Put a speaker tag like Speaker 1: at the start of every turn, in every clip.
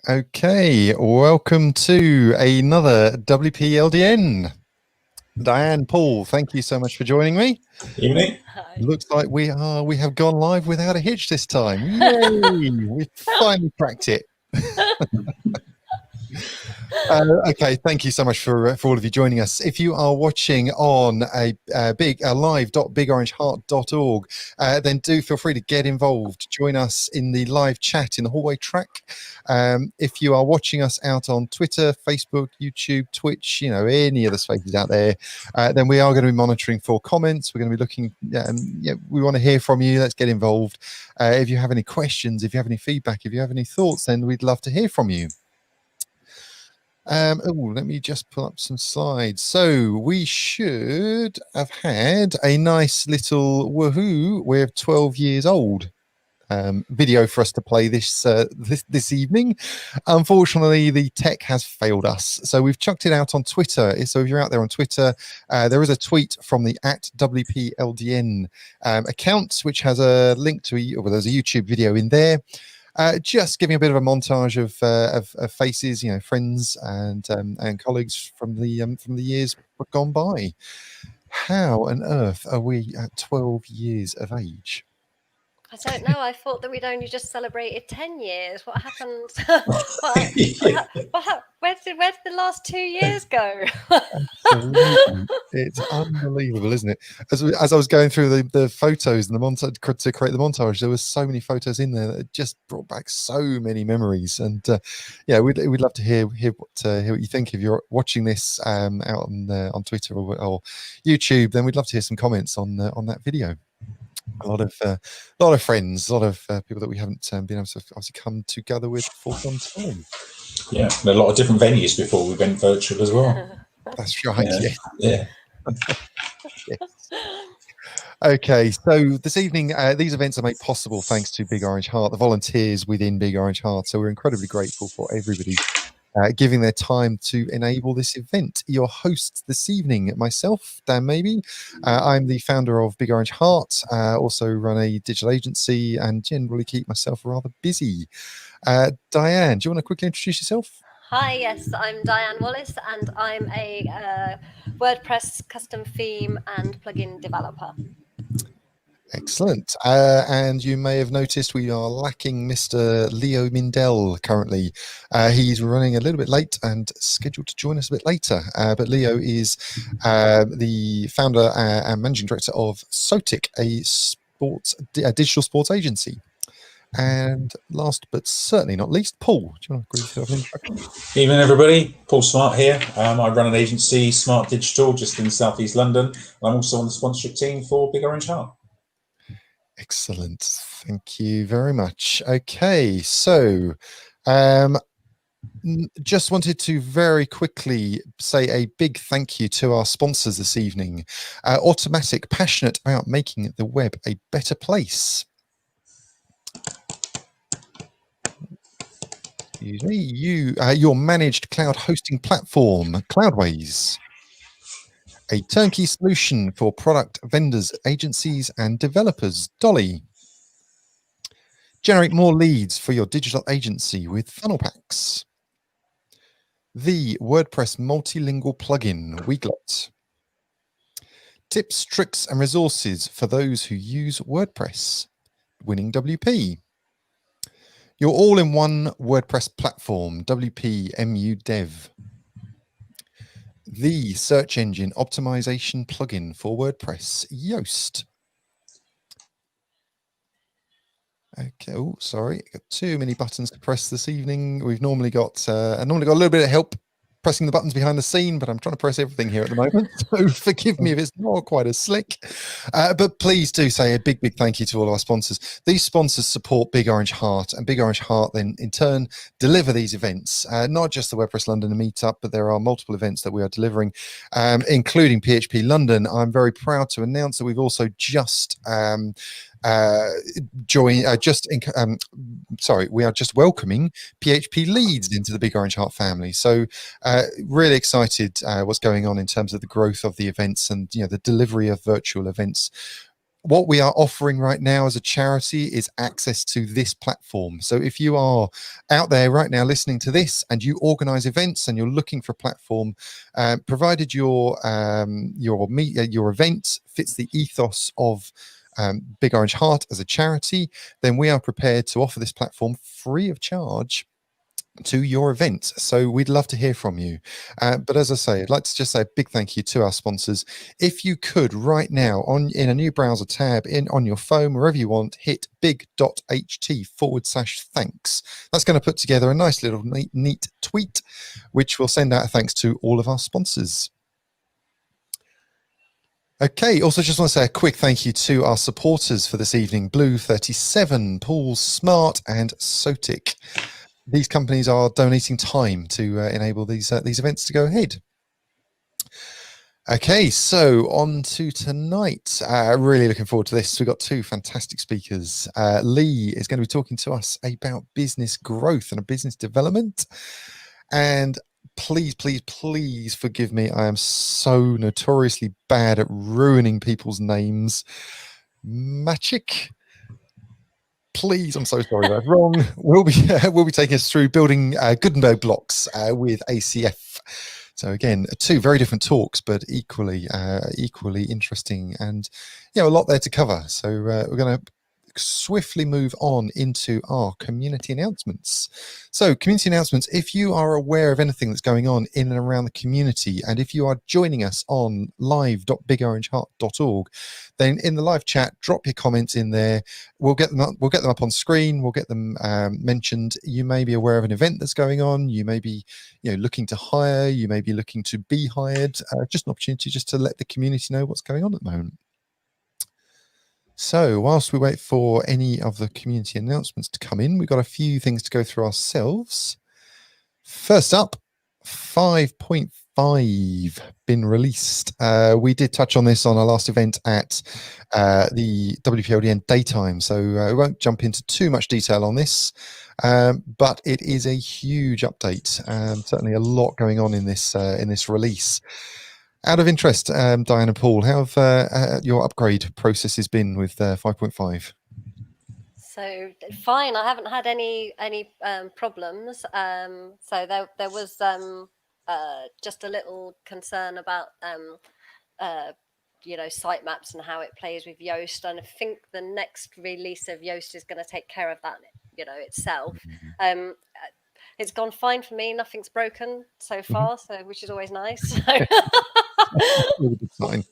Speaker 1: Okay, welcome to another WPLDN. Diane, Paul, thank you so much for joining me.
Speaker 2: Evening.
Speaker 1: Hi. Looks like we have gone live without a hitch this time. Yay! We've finally cracked it. Okay, thank you so much for all of you joining us. If you are watching on a live.bigorangeheart.org, then do feel free to get involved. Join us in the live chat in the hallway track. If you are watching us out on Twitter, Facebook, YouTube, Twitch, any of the spaces out there, then we are going to be monitoring for comments. We're going to be looking. We want to hear from you. Let's get involved. If you have any questions, if you have any feedback, if you have any thoughts, then we'd love to hear from you. Let me just pull up some slides. So we should have had a nice little woohoo. We're 12 years old video for us to play this evening. Unfortunately, the tech has failed us, so we've chucked it out on Twitter. So if you're out there on Twitter, there is a tweet from the @WPLDN account, which has a link to there's a YouTube video in there. Just giving a bit of a montage of faces, friends and colleagues from the years gone by. How on earth are we at 12 years of age?
Speaker 3: I don't know. I thought that we'd only just celebrated 10 years. What happened? Where did the last 2 years go?
Speaker 1: It's unbelievable, isn't it? As I was going through the photos and the montage to create the montage, there were so many photos in there that just brought back so many memories. And we'd love to hear what you think. If you're watching this out on Twitter or YouTube, then we'd love to hear some comments on that video. A lot of friends, a lot of people that we haven't been able to obviously come together with for some time.
Speaker 2: Yeah, and a lot of different venues before we went virtual as well.
Speaker 1: That's right.
Speaker 2: Yeah.
Speaker 1: Yes. Okay, so this evening, these events are made possible thanks to Big Orange Heart, the volunteers within Big Orange Heart. So we're incredibly grateful for everybody giving their time to enable this event. Your host this evening, myself, Dan Maybe. I'm the founder of Big Orange Heart, also run a digital agency and generally keep myself rather busy. Diane, do you want to quickly introduce yourself?
Speaker 3: Hi, yes, I'm Diane Wallace and I'm a WordPress custom theme and plugin developer.
Speaker 1: Excellent. And you may have noticed we are lacking Mr. Leo Mindell currently. He's running a little bit late and scheduled to join us a bit later. But Leo is the founder and managing director of Sotic, a digital sports agency. And last but certainly not least, Paul, do you want to give yourself an introduction?
Speaker 2: Evening, everybody. Paul Smart here. I run an agency, Smart Digital, just in South East London. I'm also on the sponsorship team for Big Orange Heart.
Speaker 1: Excellent. Thank you very much. Okay, so just wanted to very quickly say a big thank you to our sponsors this evening. Automatic, passionate about making the web a better place. Excuse me. Your managed cloud hosting platform, Cloudways. A turnkey solution for product vendors, agencies, and developers, Dolly. Generate more leads for your digital agency with funnel packs. The WordPress multilingual plugin, Weglot. Tips, tricks, and resources for those who use WordPress, Winning WP. Your all-in-one WordPress platform, WP Dev. The search engine optimization plugin for WordPress, Yoast. Okay, oh, sorry, got too many buttons to press this evening. We've normally got a little bit of help pressing the buttons behind the scene, but I'm trying to press everything here at the moment. So forgive me if it's not quite as slick. But please do say a big thank you to all of our sponsors. These sponsors support Big Orange Heart, and Big Orange Heart then in turn deliver these events, not just the WordPress London Meetup, but there are multiple events that we are delivering, including PHP London. I'm very proud to announce that we've also just we are just welcoming PHP Leads into the Big Orange Heart family. So really excited what's going on in terms of the growth of the events and the delivery of virtual events what we are offering right now as a charity is access to this platform. So if you are out there right now listening to this and you organize events and you're looking for a platform, provided your event fits the ethos of Big Orange Heart as a charity, then we are prepared to offer this platform free of charge to your event. So we'd love to hear from you. But as I say, I'd like to just say a big thank you to our sponsors. If you could right now in a new browser tab on your phone, wherever you want, hit big.ht/thanks. That's going to put together a nice little neat tweet, which will send out a thanks to all of our sponsors. Okay, also just want to say a quick thank you to our supporters for this evening, Blue37, Paul Smart and Sotic. These companies are donating time to enable these events to go ahead. Okay, so on to tonight. Really looking forward to this. We've got two fantastic speakers. Lee is going to be talking to us about business growth and business development. And please, please, please forgive me. I am so notoriously bad at ruining people's names. Maciek. Please, I'm so sorry, that's wrong. We'll be taking us through building Gutenberg blocks with ACF. So again, two very different talks, but equally interesting, and a lot there to cover. So we're going to swiftly move on into our community announcements. So community announcements, if you are aware of anything that's going on in and around the community, and if you are joining us on live.bigorangeheart.org, then in the live chat, drop your comments in there. We'll get them up on screen. We'll get them mentioned. You may be aware of an event that's going on. You may be looking to hire. You may be looking to be hired. Just an opportunity just to let the community know what's going on at the moment. So whilst we wait for any of the community announcements to come in, we've got a few things to go through ourselves. First up, 5.5 been released. We did touch on this on our last event at the WPLDN daytime, so we won't jump into too much detail on this, but it is a huge update. Certainly a lot going on in this release. Out of interest, Diane and Paul, how have your upgrade processes been with 5.5?
Speaker 3: So fine, I haven't had any problems. So there was just a little concern about sitemaps and how it plays with Yoast, and I think the next release of Yoast is going to take care of that itself. It's gone fine for me. Nothing's broken so far, so which is always nice.
Speaker 1: Fine.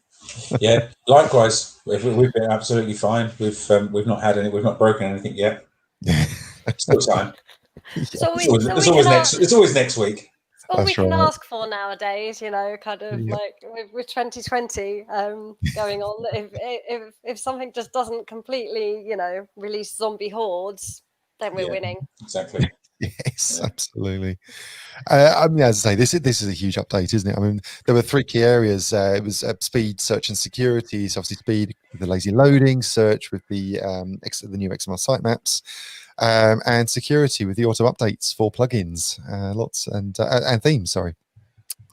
Speaker 2: Yeah, likewise. We've been absolutely fine. We've not had any. We've not broken anything yet. Still time.
Speaker 3: It's always
Speaker 2: next week.
Speaker 3: What we can ask for nowadays, kind of like with 2020 going on. If something just doesn't completely, release zombie hordes, then we're winning.
Speaker 2: Exactly.
Speaker 1: Yes, absolutely. I mean, as I say, this is a huge update, isn't it? I mean, there were three key areas. It was speed, search, and security. So obviously, speed with the lazy loading, search with the new XML sitemaps, and security with the auto updates for plugins, lots and themes. Sorry,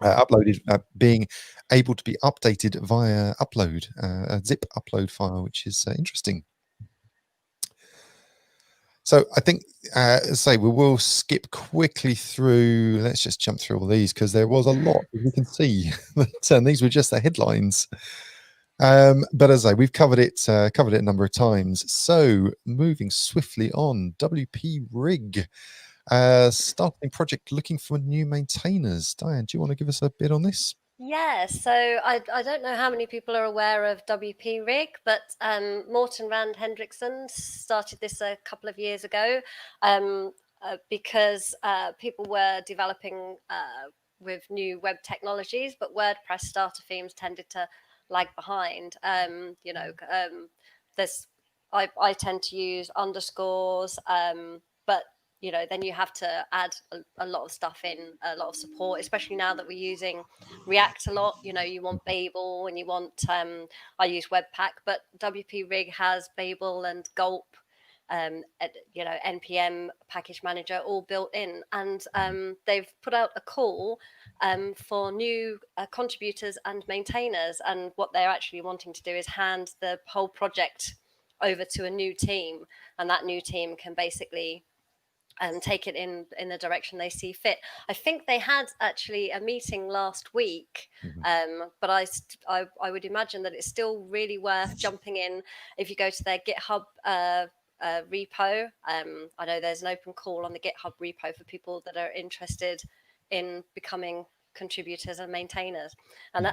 Speaker 1: uploaded being able to be updated via upload, a zip upload file, which is interesting. So I think, we will skip quickly through. Let's just jump through all these because there was a lot, as you can see. And these were just the headlines. But as I say, we've covered it a number of times. So moving swiftly on, WP Rig, starting project looking for new maintainers. Diane, do you want to give us a bit on this?
Speaker 3: Yeah, so I don't know how many people are aware of WP Rig, but Morten Rand Hendrickson started this a couple of years ago because people were developing with new web technologies, but WordPress starter themes tended to lag behind. I tend to use underscores, but then you have to add a lot of stuff in, a lot of support, especially now that we're using React a lot. You want Babel and you want, I use Webpack, but WP Rig has Babel and Gulp you know, NPM package manager all built in, and they've put out a call for new contributors and maintainers, and what they're actually wanting to do is hand the whole project over to a new team, and that new team can basically take it in the direction they see fit. I think they had actually a meeting last week, but I would imagine that it's still really worth jumping in if you go to their GitHub repo. I know there's an open call on the GitHub repo for people that are interested in becoming contributors and maintainers. And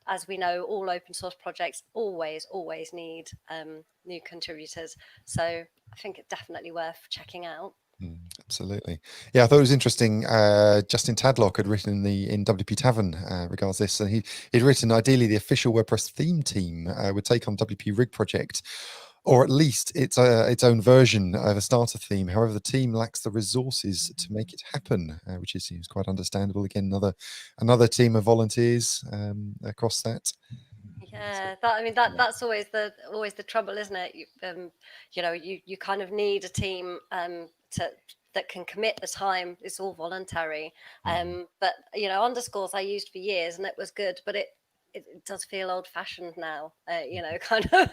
Speaker 3: as we know, all open source projects always need new contributors. So I think it's definitely worth checking out.
Speaker 1: Absolutely. Yeah, I thought it was interesting. Justin Tadlock had written in WP Tavern regards this, and he'd written ideally the official WordPress theme team would take on WP Rig project, or at least its own version of a starter theme. However, the team lacks the resources to make it happen, which seems quite understandable. Again, another team of volunteers across that.
Speaker 3: Yeah, that's always the trouble, isn't it? You know, you kind of need a team that can commit the time. It's all voluntary. But you know, underscores I used for years, and it was good, but it does feel old-fashioned now. You know, kind of.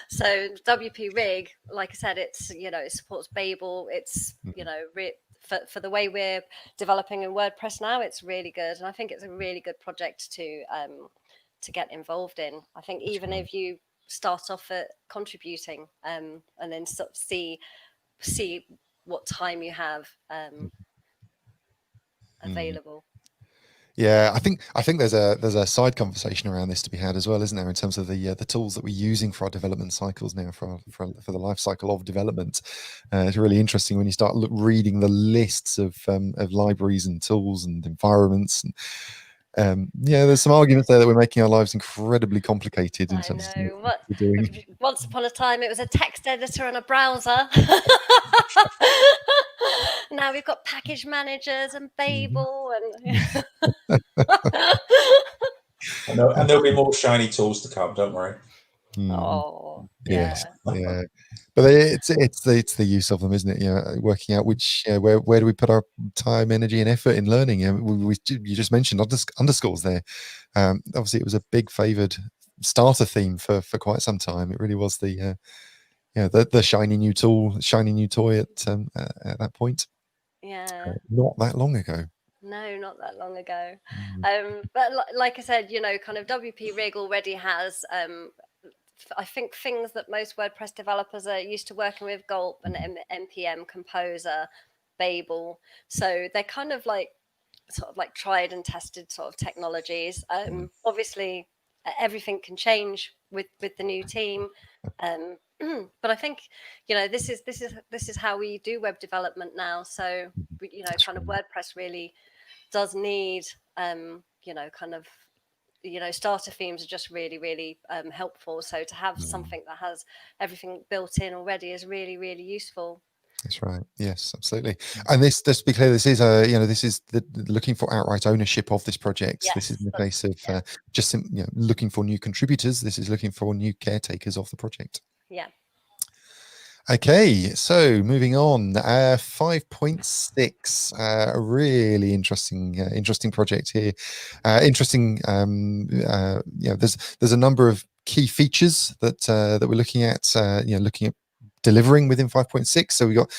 Speaker 3: So WP Rig, like I said, it's, you know, it supports Babel. It's, you know, for the way we're developing in WordPress now, it's really good, and I think it's a really good project to get involved in. I think even if you start off at contributing and then sort of see what time you have available.
Speaker 1: Yeah, I think there's a side conversation around this to be had as well, isn't there, in terms of the tools that we're using for our development cycles now, for the life cycle of development. It's really interesting when you start reading the lists of libraries and tools and environments. And yeah, there's some arguments there that we're making our lives incredibly complicated in terms of what we're doing.
Speaker 3: Once upon a time, it was a text editor and a browser. Now we've got package managers and Babel and
Speaker 2: and there'll be more shiny tools to come. Don't worry.
Speaker 3: Oh,
Speaker 1: yes, yeah. But it's the use of them, isn't it? You know, working out which where do we put our time, energy, and effort in learning. You just mentioned underscores there. Obviously, it was a big favoured starter theme for quite some time. It really was the shiny new tool, shiny new toy at that point.
Speaker 3: Yeah.
Speaker 1: Not that long ago.
Speaker 3: No, not that long ago. But like I said, you know, kind of WP Rig already has, I think, things that most WordPress developers are used to working with: Gulp and NPM Composer, Babel. So they're kind of like sort of like tried and tested sort of technologies. Obviously, everything can change with the new team. But I think, you know, this is how we do web development now. So, you know, kind of WordPress really does need, you know, kind of, you know, starter themes are just really helpful. So to have something that has everything built in already is really useful.
Speaker 1: That's right. Yes, absolutely. And this, just to be clear, this is this is looking for outright ownership of this project.
Speaker 3: Yes,
Speaker 1: this is in the case of just looking for new contributors. This is looking for new caretakers of the project.
Speaker 3: Yeah.
Speaker 1: Okay, so moving on, 5.6, a really interesting project here. There's a number of key features that we're looking at. Looking at delivering within 5.6. So we got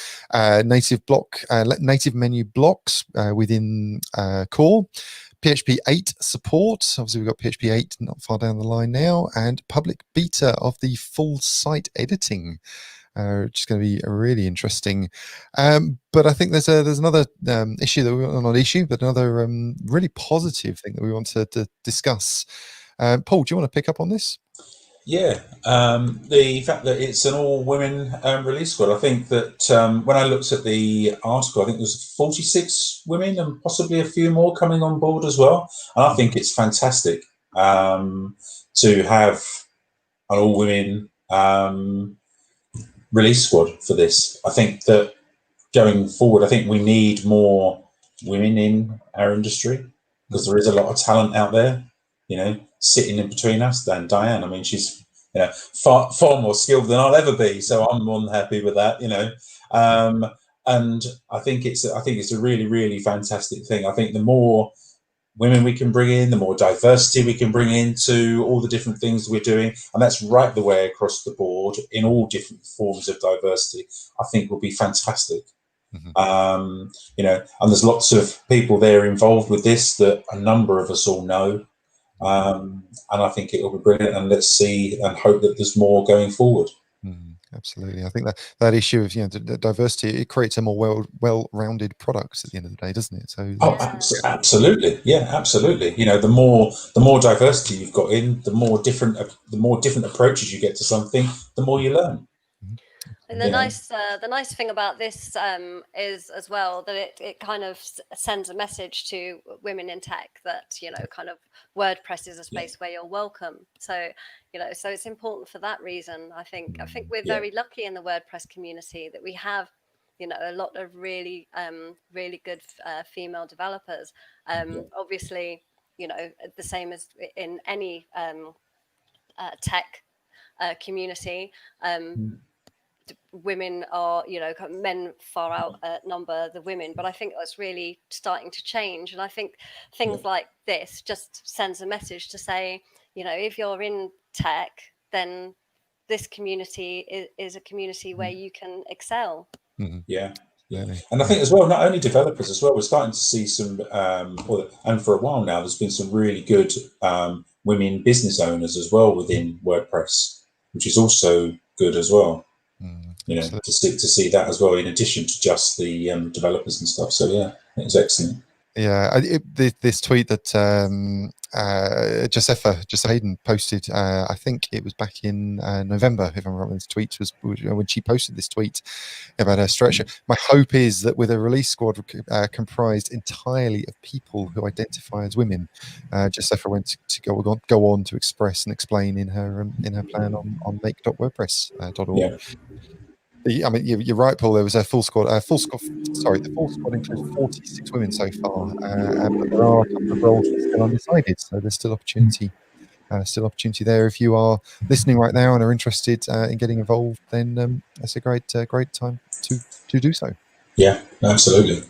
Speaker 1: native menu blocks within core. PHP 8 support. Obviously, we've got PHP 8 not far down the line now, and public beta of the full site editing. Which is going to be really interesting. But I think there's another issue that another really positive thing that we want to discuss. Paul, do you want to pick up on this?
Speaker 2: Yeah, the fact that it's an all-women release squad. I think that when I looked at the article, I think there's 46 women and possibly a few more coming on board as well. And I think it's fantastic to have an all-women release squad for this. I think that going forward, I think we need more women in our industry, because there is a lot of talent out there, you know, sitting in between us. And Diane, I mean, she's far more skilled than I'll ever be. So I'm more than happy with that, and I think it's a really, really fantastic thing. I think the more women we can bring in, the more diversity we can bring into all the different things we're doing, and that's right the way across the board in all different forms of diversity, I think will be fantastic. And there's lots of people there involved with this that a number of us all know, and I think it will be brilliant, and let's see and hope that there's more going forward.
Speaker 1: Absolutely. I think that issue of the diversity, it creates a more well-rounded product at the end of the day, doesn't it? So
Speaker 2: absolutely, yeah, absolutely. The more diversity you've got in, the more different approaches you get to something, the more you learn.
Speaker 3: And the nice thing about this is as well that it kind of sends a message to women in tech that kind of WordPress is a space where you're welcome. So so it's important for that reason. I think we're very lucky in the WordPress community that we have a lot of really really good female developers. Obviously, the same as in any tech community. Women are, men far outnumber the women, but I think that's really starting to change. And I think things like this just sends a message to say, if you're in tech, then this community is a community where you can excel.
Speaker 2: Yeah. And I think as well, not only developers as well, we're starting to see some, and for a while now, there's been some really good women business owners as well within WordPress, which is also good as well. To see that as well, in addition to just the developers and stuff. So yeah, it was excellent.
Speaker 1: Yeah, this tweet that Josepha Hayden posted, I think it was back in November, if I'm right. This tweet was when she posted this tweet about her stretcher. My hope is that with a release squad comprised entirely of people who identify as women, Josepha went to go on to express and explain in her plan on make.wordpress.org.
Speaker 2: Yeah.
Speaker 1: I mean, you're right, Paul. There was a full squad. The full squad includes 46 women so far, but there are a couple of roles still undecided. So there's still opportunity. There. If you are listening right now and are interested in getting involved, then that's a great time to do so.
Speaker 2: Yeah, absolutely.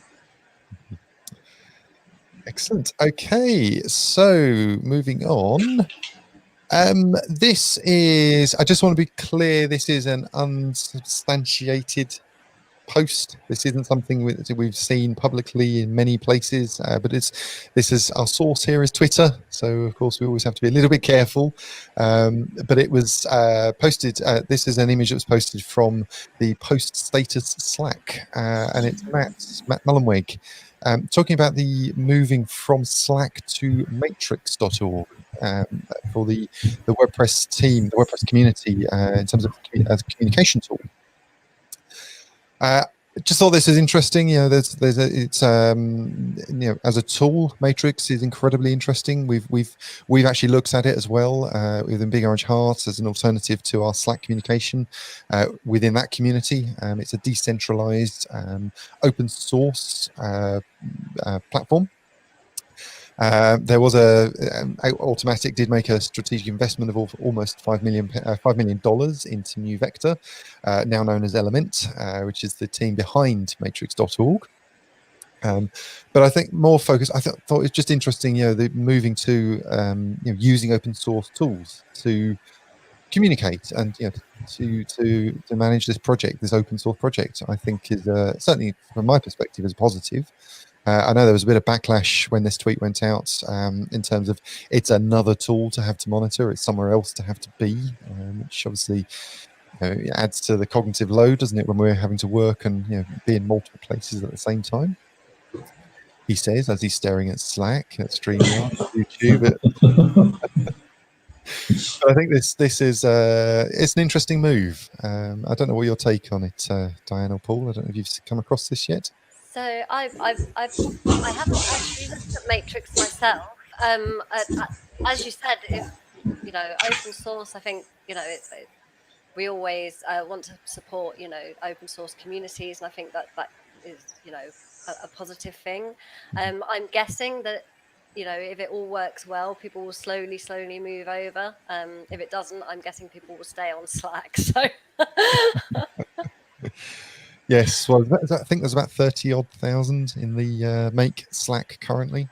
Speaker 1: Excellent. Okay, so moving on. This is, I just want to be clear, this is an unsubstantiated post. This isn't something we've seen publicly in many places, but this is our source here is Twitter. So of course we always have to be a little bit careful. But it was posted. This is an image that was posted from the post status Slack, and it's Matt Mullenweg talking about the moving from Slack to matrix.org. For the WordPress team, the WordPress community, in terms of as a communication tool. Just thought this is interesting. As a tool, Matrix is incredibly interesting. We've actually looked at it as well within Big Orange Heart as an alternative to our Slack communication within that community. It's a decentralized, open source platform. There was Automatic did make a strategic investment of almost $5 million into New Vector, now known as Element, which is the team behind matrix.org. But I think more focus. I thought it's just interesting, the moving to using open source tools to communicate and to manage this project, this open source project. I think is certainly from my perspective is positive. I know there was a bit of backlash when this tweet went out in terms of it's another tool to have to monitor, it's somewhere else to have to be, which obviously adds to the cognitive load, doesn't it, when we're having to work and be in multiple places at the same time. He says as he's staring at Slack, at StreamYard, YouTube. But I think this is it's an interesting move. I don't know what your take on it, Diane or Paul. I don't know if you've come across this yet.
Speaker 3: So I haven't actually looked at Matrix myself. As you said, open source. I think we always want to support open source communities, and I think that is a positive thing. I'm guessing that you know, if it all works well, people will slowly move over. If it doesn't, I'm guessing people will stay on Slack. So
Speaker 1: Yes, well, I think there's about 30 odd thousand in the Make Slack currently.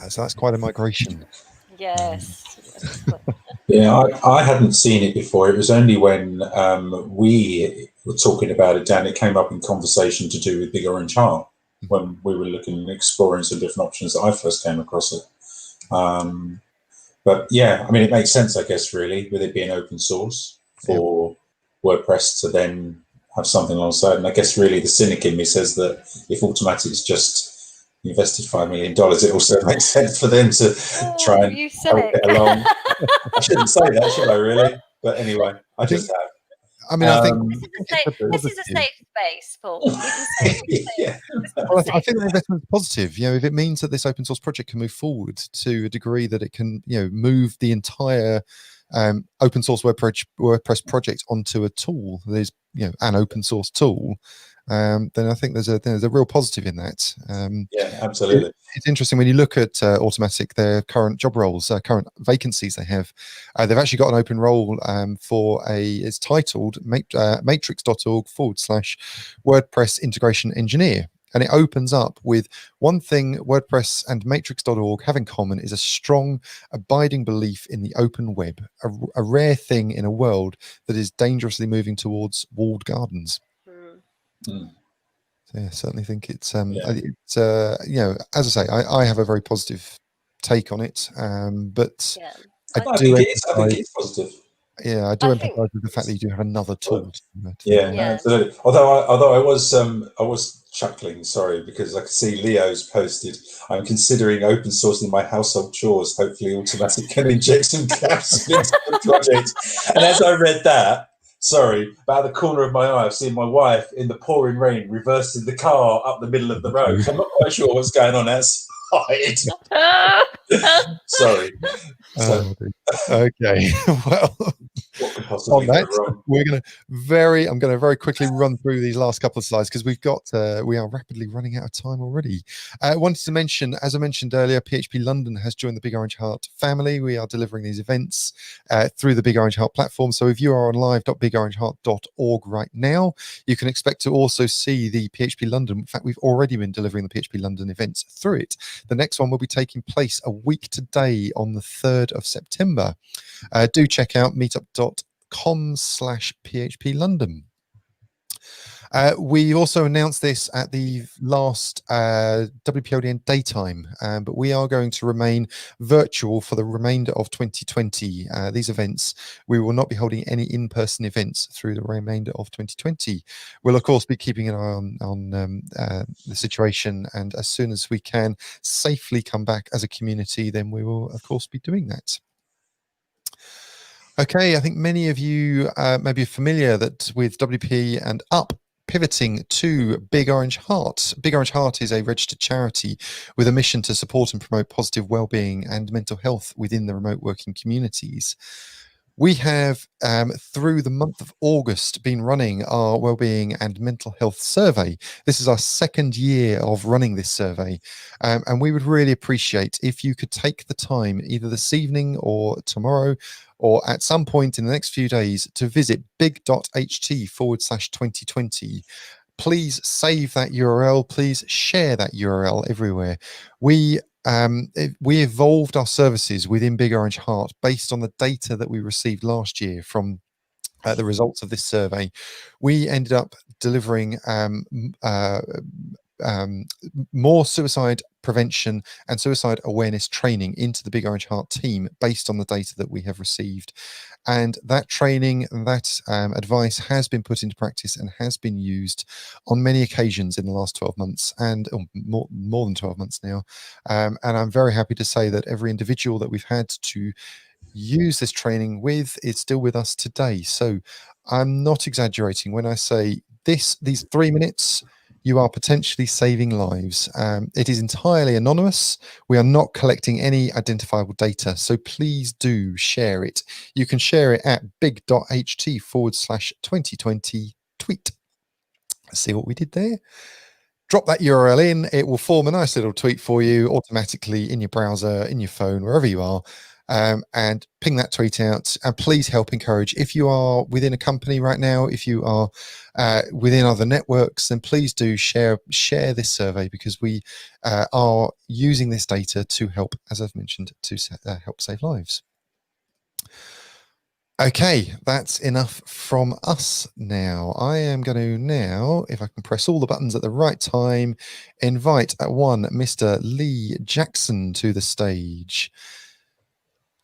Speaker 1: So that's quite a migration.
Speaker 3: yes.
Speaker 2: Yeah, I hadn't seen it before. It was only when we were talking about it, Dan, it came up in conversation to do with Big Orange Heart when we were looking and exploring some different options that I first came across it. But yeah, I mean, it makes sense, I guess, really, with it being open source for WordPress to then have something alongside. And I guess really the cynic in me says that if Automatic's just invested $5 million, it also makes sense for them to try and help it along. I shouldn't say that, should I really? But anyway, I just have.
Speaker 1: I mean, I think
Speaker 3: this is a safe space, Paul. You can say
Speaker 2: yeah.
Speaker 1: Well, I think the investment is positive. You know, if it means that this open source project can move forward to a degree that it can, you know, move the entire open source WordPress project onto a tool, there's, you know, an open source tool, then I think there's a real positive in that.
Speaker 2: Yeah, absolutely.
Speaker 1: It's interesting when you look at Automatic, their current job roles, current vacancies they have. They've actually got an open role for it's titled matrix.org/WordPress Integration Engineer. And it opens up with one thing WordPress and matrix.org have in common is a strong, abiding belief in the open web, a rare thing in a world that is dangerously moving towards walled gardens.
Speaker 2: Mm.
Speaker 1: So yeah, I certainly think it's you know, as I say, I have a very positive take on it, but
Speaker 2: I think it's positive.
Speaker 1: Yeah, I do empathise with the fact that you do have another tool.
Speaker 2: Absolutely. Although I was chuckling, sorry, because I could see Leo's posted, I'm considering open sourcing my household chores. Hopefully Automatic can inject some caps into the project. And as I read that, sorry, but out of the corner of my eye, I've seen my wife in the pouring rain reversing the car up the middle of the road. I'm not quite sure what's going on outside. Sorry.
Speaker 1: Okay. Well,
Speaker 2: what could possibly go wrong?
Speaker 1: I'm going to very quickly run through these last couple of slides because we are rapidly running out of time already. I wanted to mention, as I mentioned earlier, PHP London has joined the Big Orange Heart family. We are delivering these events through the Big Orange Heart platform. So if you are on live.bigorangeheart.org right now, you can expect to also see the PHP London. In fact, we've already been delivering the PHP London events through it. The next one will be taking place a week today on the 3rd of September. Do check out meetup.com/PHP London. We also announced this at the last WPODN daytime, but we are going to remain virtual for the remainder of 2020. These events, we will not be holding any in-person events through the remainder of 2020. We'll, of course, be keeping an eye on the situation, and as soon as we can safely come back as a community, then we will, of course, be doing that. Okay, I think many of you may be familiar that with WP and Up pivoting to Big Orange Heart. Big Orange Heart is a registered charity with a mission to support and promote positive well-being and mental health within the remote working communities. We have, through the month of August, been running our wellbeing and mental health survey. This is our second year of running this survey, and we would really appreciate if you could take the time, either this evening or tomorrow, or at some point in the next few days, to visit big.ht/2020. Please save that URL. Please share that URL everywhere. We evolved our services within Big Orange Heart based on the data that we received last year from the results of this survey. We ended up delivering more suicide prevention and suicide awareness training into the Big Orange Heart team based on the data that we have received. And that training, that advice has been put into practice and has been used on many occasions in the last 12 months and more than 12 months now. And I'm very happy to say that every individual that we've had to use this training with is still with us today. So I'm not exaggerating when I say these 3 minutes, you are potentially saving lives. It is entirely anonymous. We are not collecting any identifiable data, so please do share it. You can share it at big.ht/2020 tweet. Let's see what we did there. drop that URL in. It will form a nice little tweet for you automatically in your browser, in your phone, wherever you are. And ping that tweet out, and please help encourage. If you are within a company right now, if you are within other networks, then please do share this survey, because we are using this data to help, as I've mentioned, to help save lives. Okay, that's enough from us now. I am going to now, if I can press all the buttons at the right time, invite one Mr. Lee Jackson to the stage.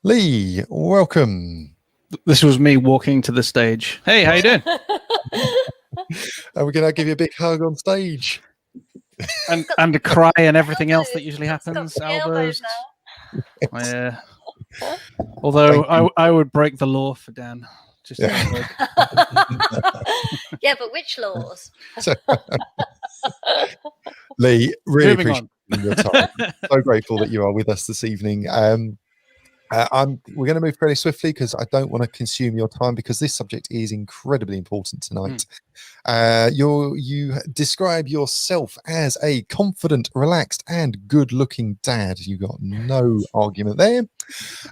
Speaker 1: Lee, welcome.
Speaker 4: This was me walking to the stage. Hey, how you doing?
Speaker 1: Are we going to give you a big hug on stage?
Speaker 4: And a cry and everything else that usually
Speaker 3: Stop
Speaker 4: happens.
Speaker 3: the elbows
Speaker 4: Elbows.
Speaker 3: now.
Speaker 4: Yeah. Although I would break the law for Dan. Just
Speaker 1: Yeah.
Speaker 3: Yeah, but which laws?
Speaker 1: So, Lee, really
Speaker 4: Moving
Speaker 1: appreciate your time. So grateful that you are with us this evening. We're going to move fairly swiftly because I don't want to consume your time, because this subject is incredibly important tonight. You describe yourself as a confident, relaxed, and good-looking dad. You got no argument there.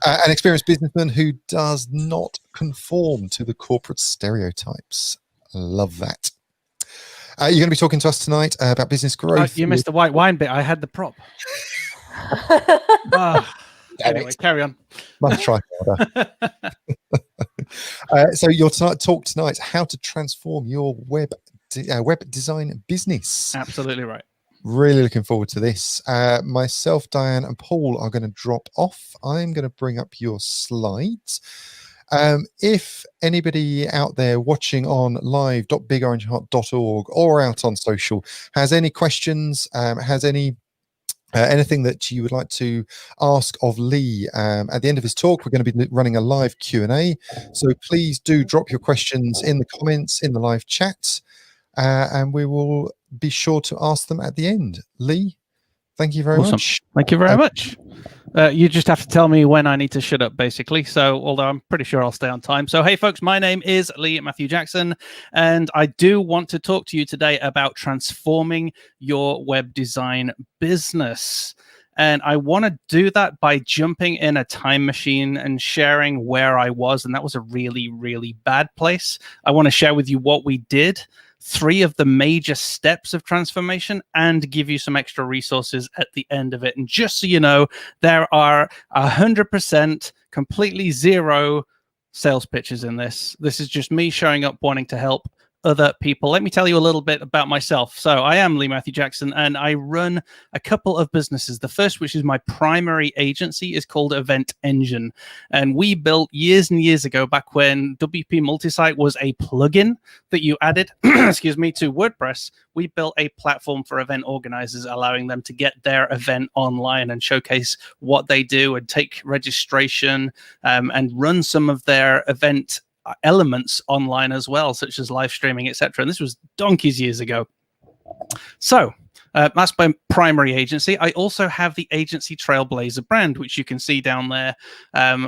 Speaker 1: An experienced businessman who does not conform to the corporate stereotypes. Love that. You're going to be talking to us tonight about business growth.
Speaker 4: You missed the white wine bit. I had the prop. Anyway, carry on.
Speaker 1: Must try harder. So your talk tonight, how to transform your web design business.
Speaker 4: Absolutely right.
Speaker 1: Really looking forward to this. Myself, Diane, and Paul are going to drop off. I'm going to bring up your slides. If anybody out there watching on live.bigorangeheart.org or out on social has any questions, has anything that you would like to ask of Lee at the end of his talk, we're going to be running a live Q&A. So please do drop your questions in the comments in the live chat, and we will be sure to ask them at the end. Lee, thank you very much.
Speaker 4: Thank you very much. You just have to tell me when I need to shut up, basically. So, although I'm pretty sure I'll stay on time. So, hey, folks, my name is Lee Matthew Jackson, and I do want to talk to you today about transforming your web design business. And I want to do that by jumping in a time machine and sharing where I was. And that was a really, really bad place. I want to share with you what we did, 3 of the major steps of transformation, and give you some extra resources at the end of it. And just so you know, there are 100% completely zero sales pitches in this. This is just me showing up wanting to help other people. Let me tell you a little bit about myself. So I am Lee Matthew Jackson, and I run a couple of businesses. The first, which is my primary agency, is called Event Engine. And we built years and years ago, back when WP Multisite was a plugin that you added, excuse me, to WordPress. We built a platform for event organizers, allowing them to get their event online and showcase what they do and take registration and run some of their event elements online as well, such as live streaming, etc. And this was donkeys years ago. So that's my primary agency. I also have the agency Trailblazer brand, which you can see down there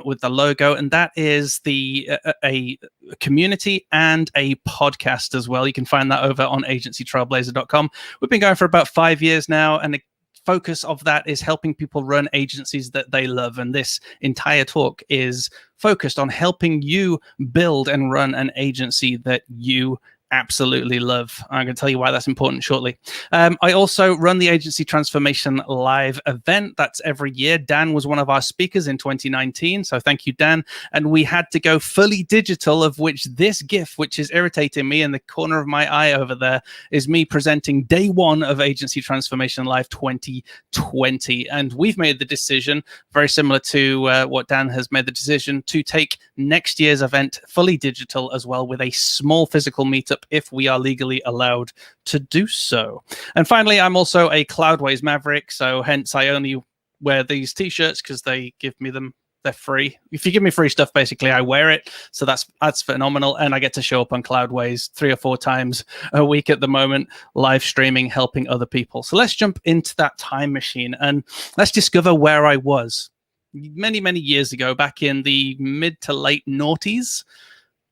Speaker 4: with the logo, and that is a community and a podcast as well. You can find that over on agencytrailblazer.com. We've been going for about 5 years now, and the focus of that is helping people run agencies that they love. And this entire talk is focused on helping you build and run an agency that you absolutely love. I'm going to tell you why that's important shortly. I also run the Agency Transformation Live event. That's every year. Dan was one of our speakers in 2019. So thank you, Dan. And we had to go fully digital, of which this GIF, which is irritating me in the corner of my eye over there, is me presenting day 1 of Agency Transformation Live 2020. And we've made the decision, very similar to what Dan has made the decision, to take next year's event fully digital as well, with a small physical meetup if we are legally allowed to do so. And finally, I'm also a Cloudways maverick, so hence I only wear these t-shirts because they give me them. They're free. If you give me free stuff, basically I wear it. So that's phenomenal. And I get to show up on Cloudways 3 or 4 times a week at the moment, live streaming, helping other people. So let's jump into that time machine and let's discover where I was. Many, many years ago, back in the mid to late noughties,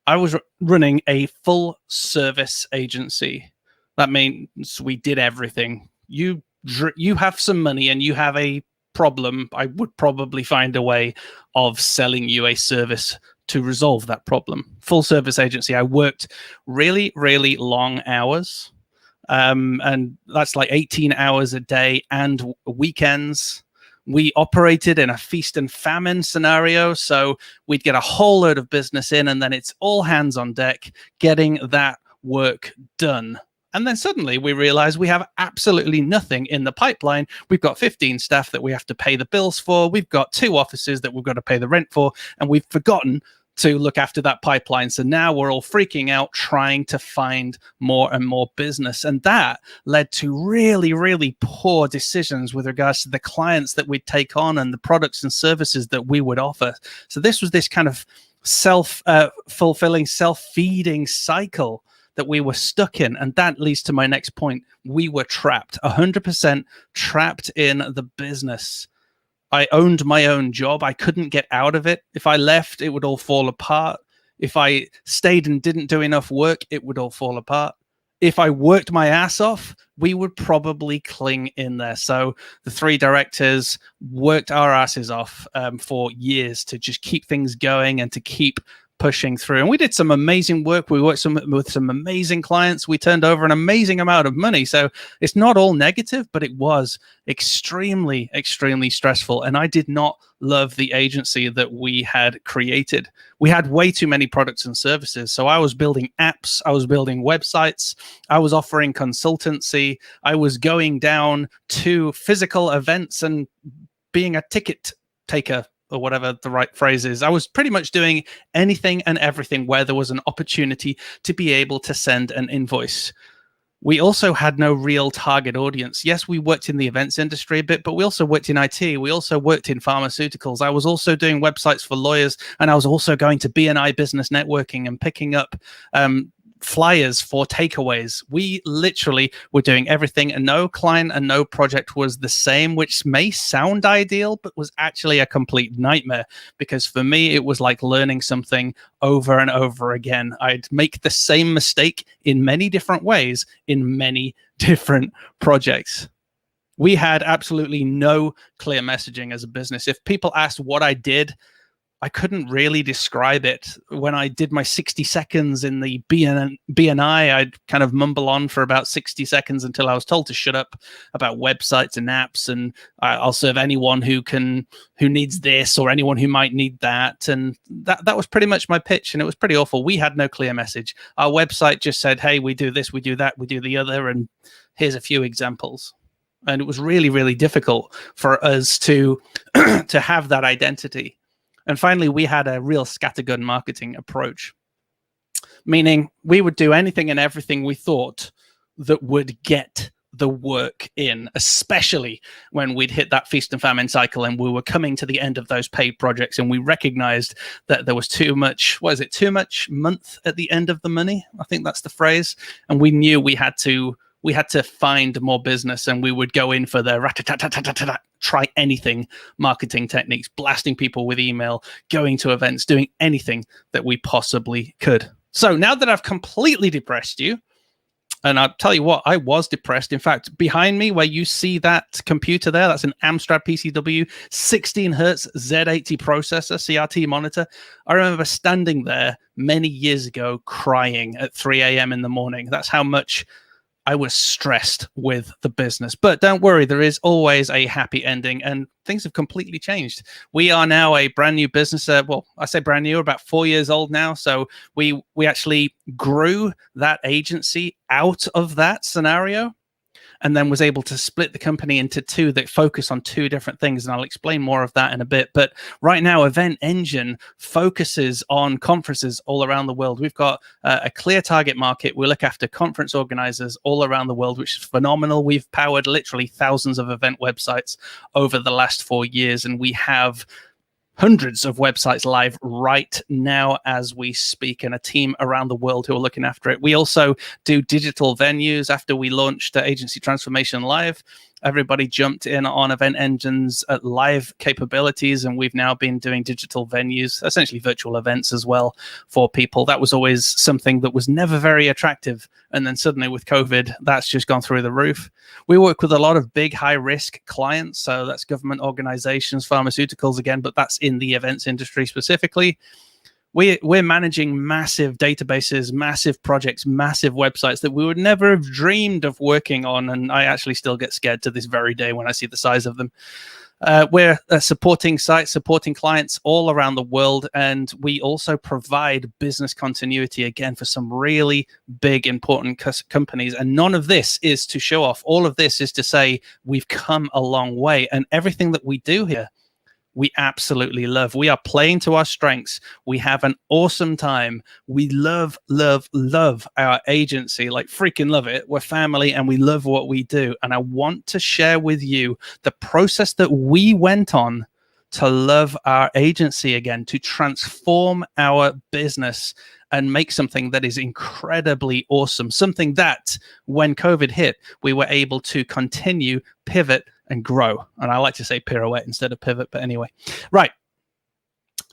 Speaker 4: I was running a full service agency. That means we did everything. You have some money and you have a problem. I would probably find a way of selling you a service to resolve that problem. Full service agency. I worked really, really long hours. And that's like 18 hours a day and weekends. We operated in a feast and famine scenario. So we'd get a whole load of business in, and then it's all hands on deck getting that work done. And then suddenly we realize we have absolutely nothing in the pipeline. We've got 15 staff that we have to pay the bills for. We've got 2 offices that we've got to pay the rent for, and we've forgotten to look after that pipeline. So now we're all freaking out, trying to find more and more business. And that led to really, really poor decisions with regards to the clients that we'd take on and the products and services that we would offer. So this was this kind of self-fulfilling, self-feeding cycle that we were stuck in. And that leads to my next point. We were trapped, 100% trapped in the business. I owned my own job. I couldn't get out of it. If I left, it would all fall apart. If I stayed and didn't do enough work, it would all fall apart. If I worked my ass off, we would probably cling in there. So the 3 directors worked our asses off for years to just keep things going and to keep pushing through. And we did some amazing work. We worked with some amazing clients. We turned over an amazing amount of money. So it's not all negative, but it was extremely, extremely stressful. And I did not love the agency that we had created. We had way too many products and services. So I was building apps. I was building websites. I was offering consultancy. I was going down to physical events and being a ticket taker, or whatever the right phrase is. I was pretty much doing anything and everything where there was an opportunity to be able to send an invoice. We also had no real target audience. Yes, we worked in the events industry a bit, but we also worked in IT. We also worked in pharmaceuticals. I was also doing websites for lawyers, and I was also going to BNI business networking and picking up flyers for takeaways. We literally were doing everything, and no client and no project was the same, which may sound ideal, but was actually a complete nightmare, because for me, it was like learning something over and over again. I'd make the same mistake in many different ways in many different projects. We had absolutely no clear messaging as a business. If people asked what I did, I couldn't really describe it. When I did my 60 seconds in the BNI, I'd kind of mumble on for about 60 seconds until I was told to shut up about websites and apps, and I'll serve anyone who needs this or anyone who might need that. And that was pretty much my pitch, and it was pretty awful. We had no clear message. Our website just said, hey, we do this, we do that, we do the other, and here's a few examples. And it was really, really difficult for us to have that identity. And finally, we had a real scattergun marketing approach, meaning we would do anything and everything we thought that would get the work in, especially when we'd hit that feast and famine cycle and we were coming to the end of those paid projects, and we recognized that there was too much month at the end of the money. I think that's the phrase. And we knew we had to find more business, and we would go in for the try anything marketing techniques, blasting people with email, going to events, doing anything that we possibly could. So now that I've completely depressed you, and I'll tell you what, I was depressed. In fact, behind me where you see that computer there, that's an Amstrad PCW 16 hertz Z80 processor, CRT monitor. I remember standing there many years ago crying at 3 a.m. in the morning. That's how much I was stressed with the business. But don't worry, there is always a happy ending, and things have completely changed. We are now a brand new business. Well, I say brand new, about 4 years old now. So we actually grew that agency out of that scenario, and then was able to split the company into 2 that focus on 2 different things. And I'll explain more of that in a bit. But right now, Event Engine focuses on conferences all around the world. We've got a clear target market. We look after conference organizers all around the world, which is phenomenal. We've powered literally thousands of event websites over the last 4 years, and we have hundreds of websites live right now as we speak, and a team around the world who are looking after it. We also do digital venues. After we launched Agency Transformation Live, Everybody jumped in on Event Engine's live capabilities, and we've now been doing digital venues, essentially virtual events as well for people. That was always something that was never very attractive. And then suddenly with COVID, that's just gone through the roof. We work with a lot of big, high-risk clients. So that's government organizations, pharmaceuticals again, but that's in the events industry specifically. We're managing massive databases, massive projects, massive websites that we would never have dreamed of working on. And I actually still get scared to this very day when I see the size of them. We're supporting sites, supporting clients all around the world. And we also provide business continuity, again, for some really big, important companies. And none of this is to show off. All of this is to say we've come a long way. And everything that we do here, we absolutely love. We are playing to our strengths. We have an awesome time. We love, love, love our agency, like freaking love it. We're family and we love what we do. And I want to share with you the process that we went on to love our agency again, to transform our business and make something that is incredibly awesome. Something that when COVID hit, we were able to continue, pivot, and grow. And I like to say pirouette instead of pivot, but anyway. Right.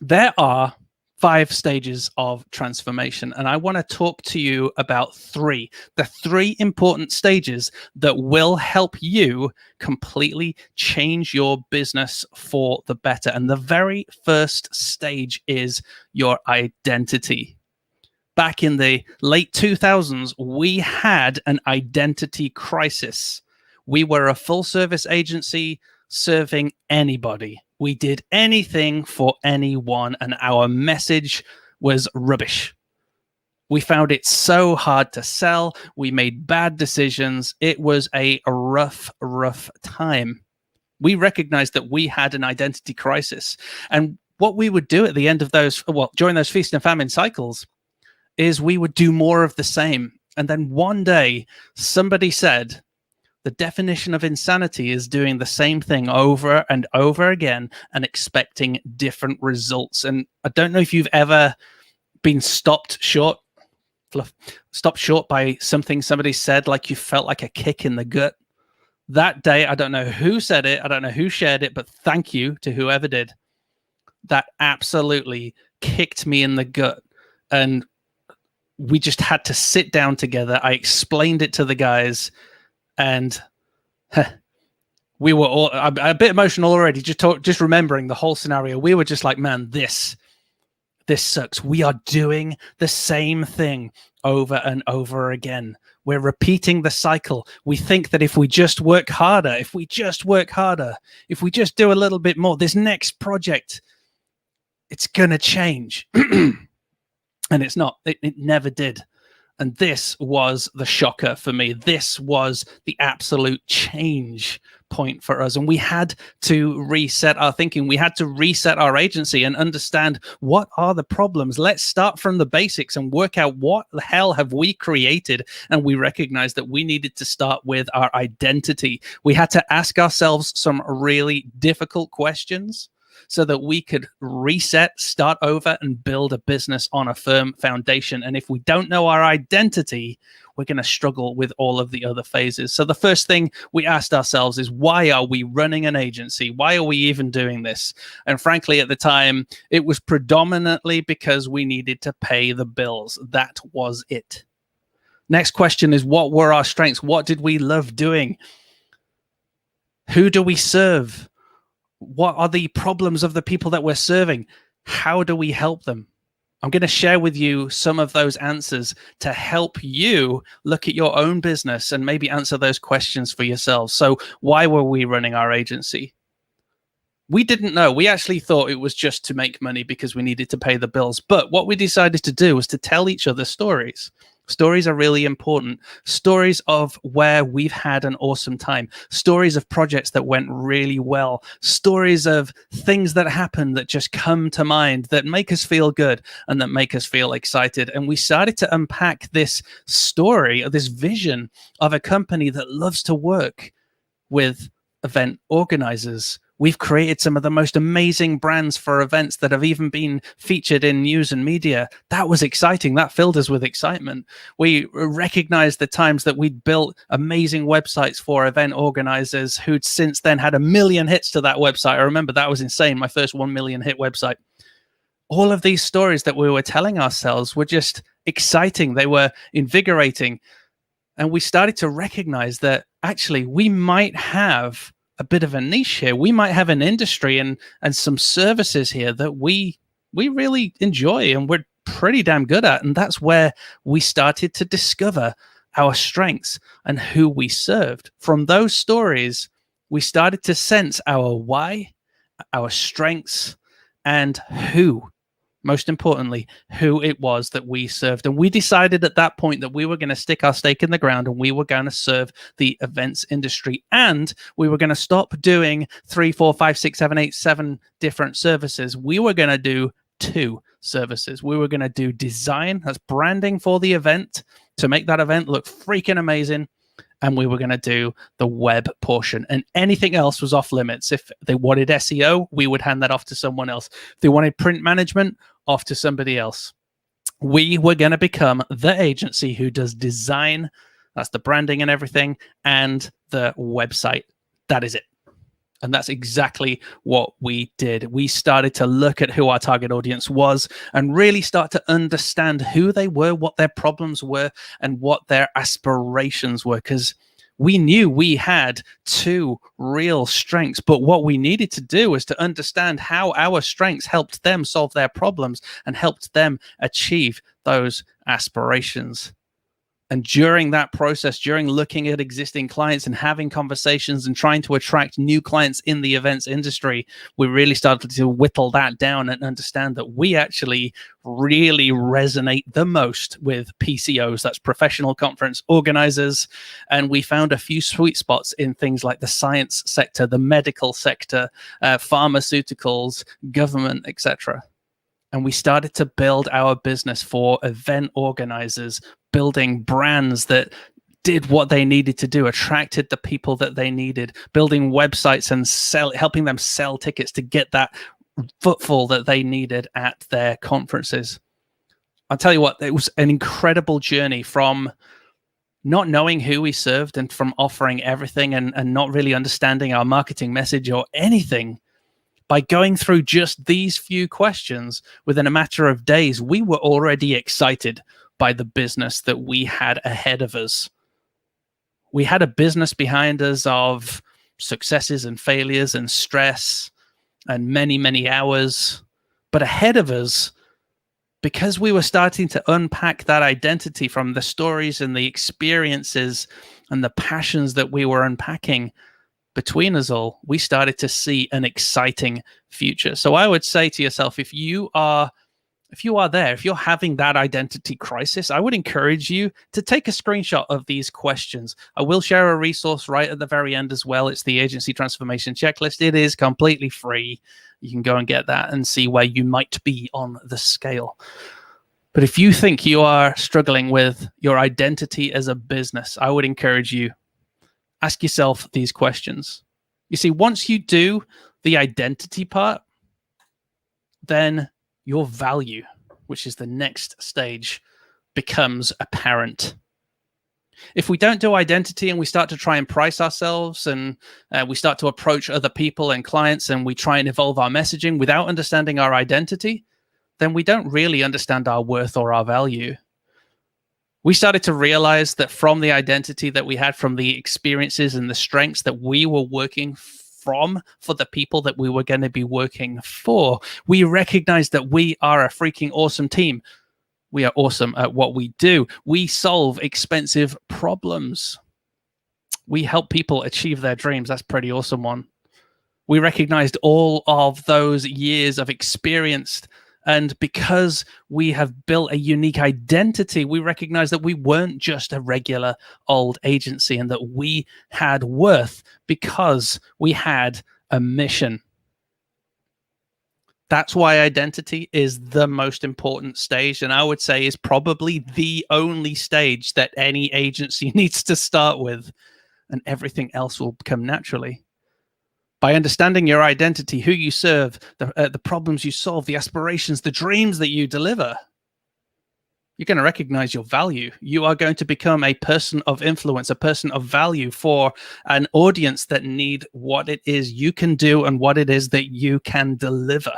Speaker 4: There are 5 stages of transformation, and I want to talk to you about the 3 important stages that will help you completely change your business for the better. And the very first stage is your identity. Back in the late 2000s, we had an identity crisis. We were a full-service agency serving anybody. We did anything for anyone, and our message was rubbish. We found it so hard to sell. We made bad decisions. It was a rough, rough time. We recognized that we had an identity crisis. And what we would do at the end of those, during those feast and famine cycles, is we would do more of the same. And then one day, somebody said, the definition of insanity is doing the same thing over and over again and expecting different results. And I don't know if you've ever been stopped short by something somebody said, like you felt like a kick in the gut. That day, I don't know who said it, I don't know who shared it, but thank you to whoever did. That absolutely kicked me in the gut. And we just had to sit down together. I explained it to the guys. And we were all a bit emotional already, just remembering the whole scenario. We were just like, man, this sucks. We are doing the same thing over and over again. We're repeating the cycle. We think that if we just work harder, if we just do a little bit more, this next project, it's going to change. And it's not. It never did. And this was the shocker for me. This was the absolute change point for us. And we had to reset our thinking. We had to reset our agency and understand what are the problems. Let's start from the basics and work out what the hell have we created. And we recognized that we needed to start with our identity. We had to ask ourselves some really difficult questions so that we could reset, start over, and build a business on a firm foundation. And if we don't know our identity, we're going to struggle with all of the other phases. So the first thing we asked ourselves is, why are we running an agency? Why are we even doing this? And frankly, at the time, it was predominantly because we needed to pay the bills. That was it. Next question is, what were our strengths? What did we love doing? Who do we serve? What are the problems of the people that we're serving? How do we help them? I'm going to share with you some of those answers to help you look at your own business and maybe answer those questions for yourselves. So why were we running our agency? We didn't know. We actually thought it was just to make money because we needed to pay the bills. But what we decided to do was to tell each other stories. Stories are really important. Stories of where we've had an awesome time. Stories of projects that went really well. Stories of things that happened that just come to mind, that make us feel good and that make us feel excited. And we started to unpack this story, or this vision of a company that loves to work with event organizers, We've created some of the most amazing brands for events that have even been featured in news and media. That was exciting. That filled us with excitement. We recognized the times that we'd built amazing websites for event organizers who'd since then had 1 million hits to that website. I remember that was insane, my first 1 million hit website. All of these stories that we were telling ourselves were just exciting. They were invigorating. And we started to recognize that actually we might have a bit of a niche here. We might have an industry and some services here that we really enjoy and we're pretty damn good at. And that's where we started to discover our strengths and who we served. From those stories, we started to sense our why, our strengths, and who, most importantly, who it was that we served. And we decided at that point that we were going to stick our stake in the ground and we were going to serve the events industry. And we were going to stop doing 3, 4, 5, 6, 7, 8, 7 different services. We were going to do 2 services. We were going to do design, that's branding for the event to make that event look freaking amazing. And we were going to do the web portion, and anything else was off limits. If they wanted SEO, we would hand that off to someone else. If they wanted print management, off to somebody else. We were going to become the agency who does design, that's the branding and everything, and the website. That is it. And that's exactly what we did. We started to look at who our target audience was and really start to understand who they were, what their problems were, and what their aspirations were. Because we knew we had 2 real strengths, but what we needed to do was to understand how our strengths helped them solve their problems and helped them achieve those aspirations. And during that process, during looking at existing clients and having conversations and trying to attract new clients in the events industry, we really started to whittle that down and understand that we actually really resonate the most with PCOs, that's professional conference organizers. And we found a few sweet spots in things like the science sector, the medical sector, pharmaceuticals, government, etc. And we started to build our business for event organizers, building brands that did what they needed to do, attracted the people that they needed, building websites and helping them sell tickets to get that footfall that they needed at their conferences. I'll tell you what, it was an incredible journey from not knowing who we served and from offering everything and not really understanding our marketing message or anything. By going through just these few questions within a matter of days, we were already excited by the business that we had ahead of us. We had a business behind us of successes and failures and stress and many, many hours. But ahead of us, because we were starting to unpack that identity from the stories and the experiences and the passions that we were unpacking, between us all, we started to see an exciting future. So I would say to yourself, if you are there, if you're having that identity crisis, I would encourage you to take a screenshot of these questions. I will share a resource right at the very end as well. It's the Agency Transformation Checklist. It is completely free. You can go and get that and see where you might be on the scale. But if you think you are struggling with your identity as a business, I would encourage you, ask yourself these questions. You see, once you do the identity part, then your value, which is the next stage, becomes apparent. If we don't do identity and we start to try and price ourselves and we start to approach other people and clients and we try and evolve our messaging without understanding our identity, then we don't really understand our worth or our value. We started to realize that from the identity that we had, from the experiences and the strengths that we were working from for the people that we were going to be working for, we recognized that we are a freaking awesome team. We are awesome at what we do. We solve expensive problems. We help people achieve their dreams. That's a pretty awesome one. We recognized all of those years of experience. And because we have built a unique identity, we recognize that we weren't just a regular old agency and that we had worth because we had a mission. That's why identity is the most important stage, and I would say is probably the only stage that any agency needs to start with, and everything else will come naturally. By understanding your identity, who you serve, the problems you solve, the aspirations, the dreams that you deliver, you're going to recognize your value. You are going to become a person of influence, a person of value for an audience that need what it is you can do and what it is that you can deliver.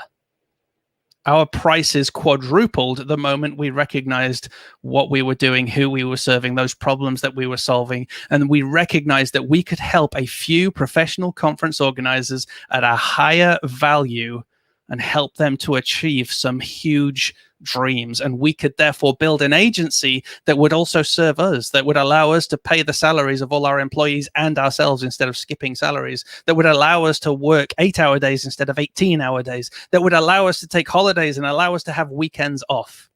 Speaker 4: Our prices quadrupled the moment we recognized what we were doing, who we were serving, those problems that we were solving. And we recognized that we could help a few professional conference organizers at a higher value and help them to achieve some huge dreams. And we could therefore build an agency that would also serve us, that would allow us to pay the salaries of all our employees and ourselves instead of skipping salaries, that would allow us to work 8-hour days instead of 18-hour days, that would allow us to take holidays and allow us to have weekends off.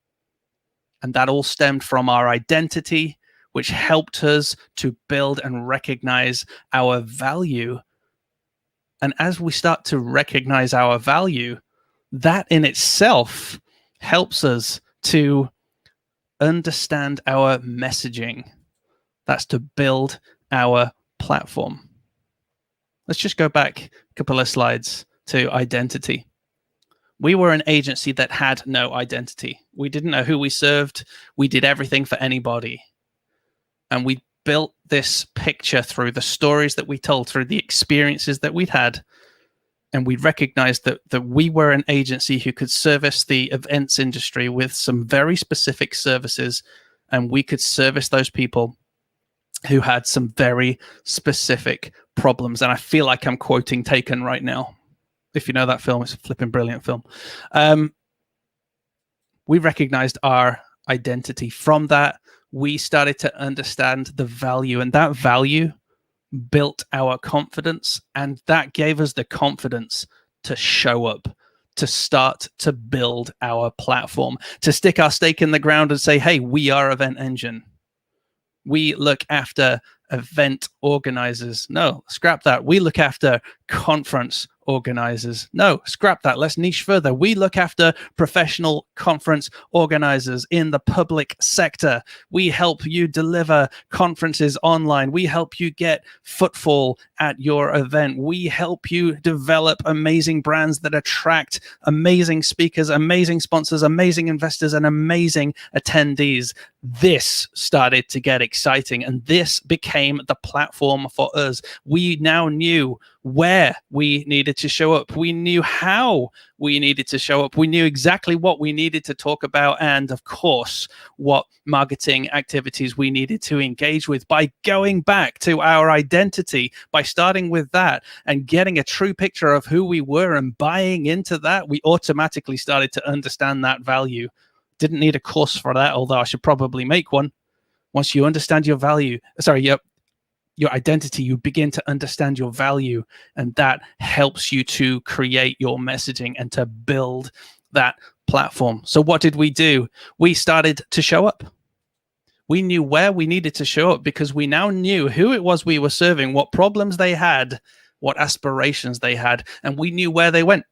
Speaker 4: And that all stemmed from our identity, which helped us to build and recognize our value. And as we start to recognize our value, that in itself helps us to understand our messaging. That's to build our platform. Let's just go back a couple of slides to identity. We were an agency that had no identity. We didn't know who we served. We did everything for anybody. And we built this picture through the stories that we told, through the experiences that we'd had. And we recognized that we were an agency who could service the events industry with some very specific services. And we could service those people who had some very specific problems. And I feel like I'm quoting Taken right now. If you know that film, it's a flipping brilliant film. We recognized our identity. From that, we started to understand the value, and that value built our confidence, and that gave us the confidence to show up, to start to build our platform, to stick our stake in the ground and say, hey, we are Event Engine. We look after event organizers. No, scrap that. We look after conference organizers. No, scrap that. Let's niche further. We look after professional conference organizers in the public sector. We help you deliver conferences online. We help you get footfall at your event. We help you develop amazing brands that attract amazing speakers, amazing sponsors, amazing investors, and amazing attendees. This started to get exciting, and this became the platform for us. We now knew where we needed to show up. We knew how we needed to show up. We knew exactly what we needed to talk about, and of course, what marketing activities we needed to engage with. By going back to our identity, by starting with that and getting a true picture of who we were and buying into that, we automatically started to understand that value. Didn't need a course for that, although I should probably make one. Once you understand your value, your identity, you begin to understand your value, and that helps you to create your messaging and to build that platform. So what did we do? We started to show up. We knew where we needed to show up because we now knew who it was we were serving, what problems they had, what aspirations they had, and we knew where they went.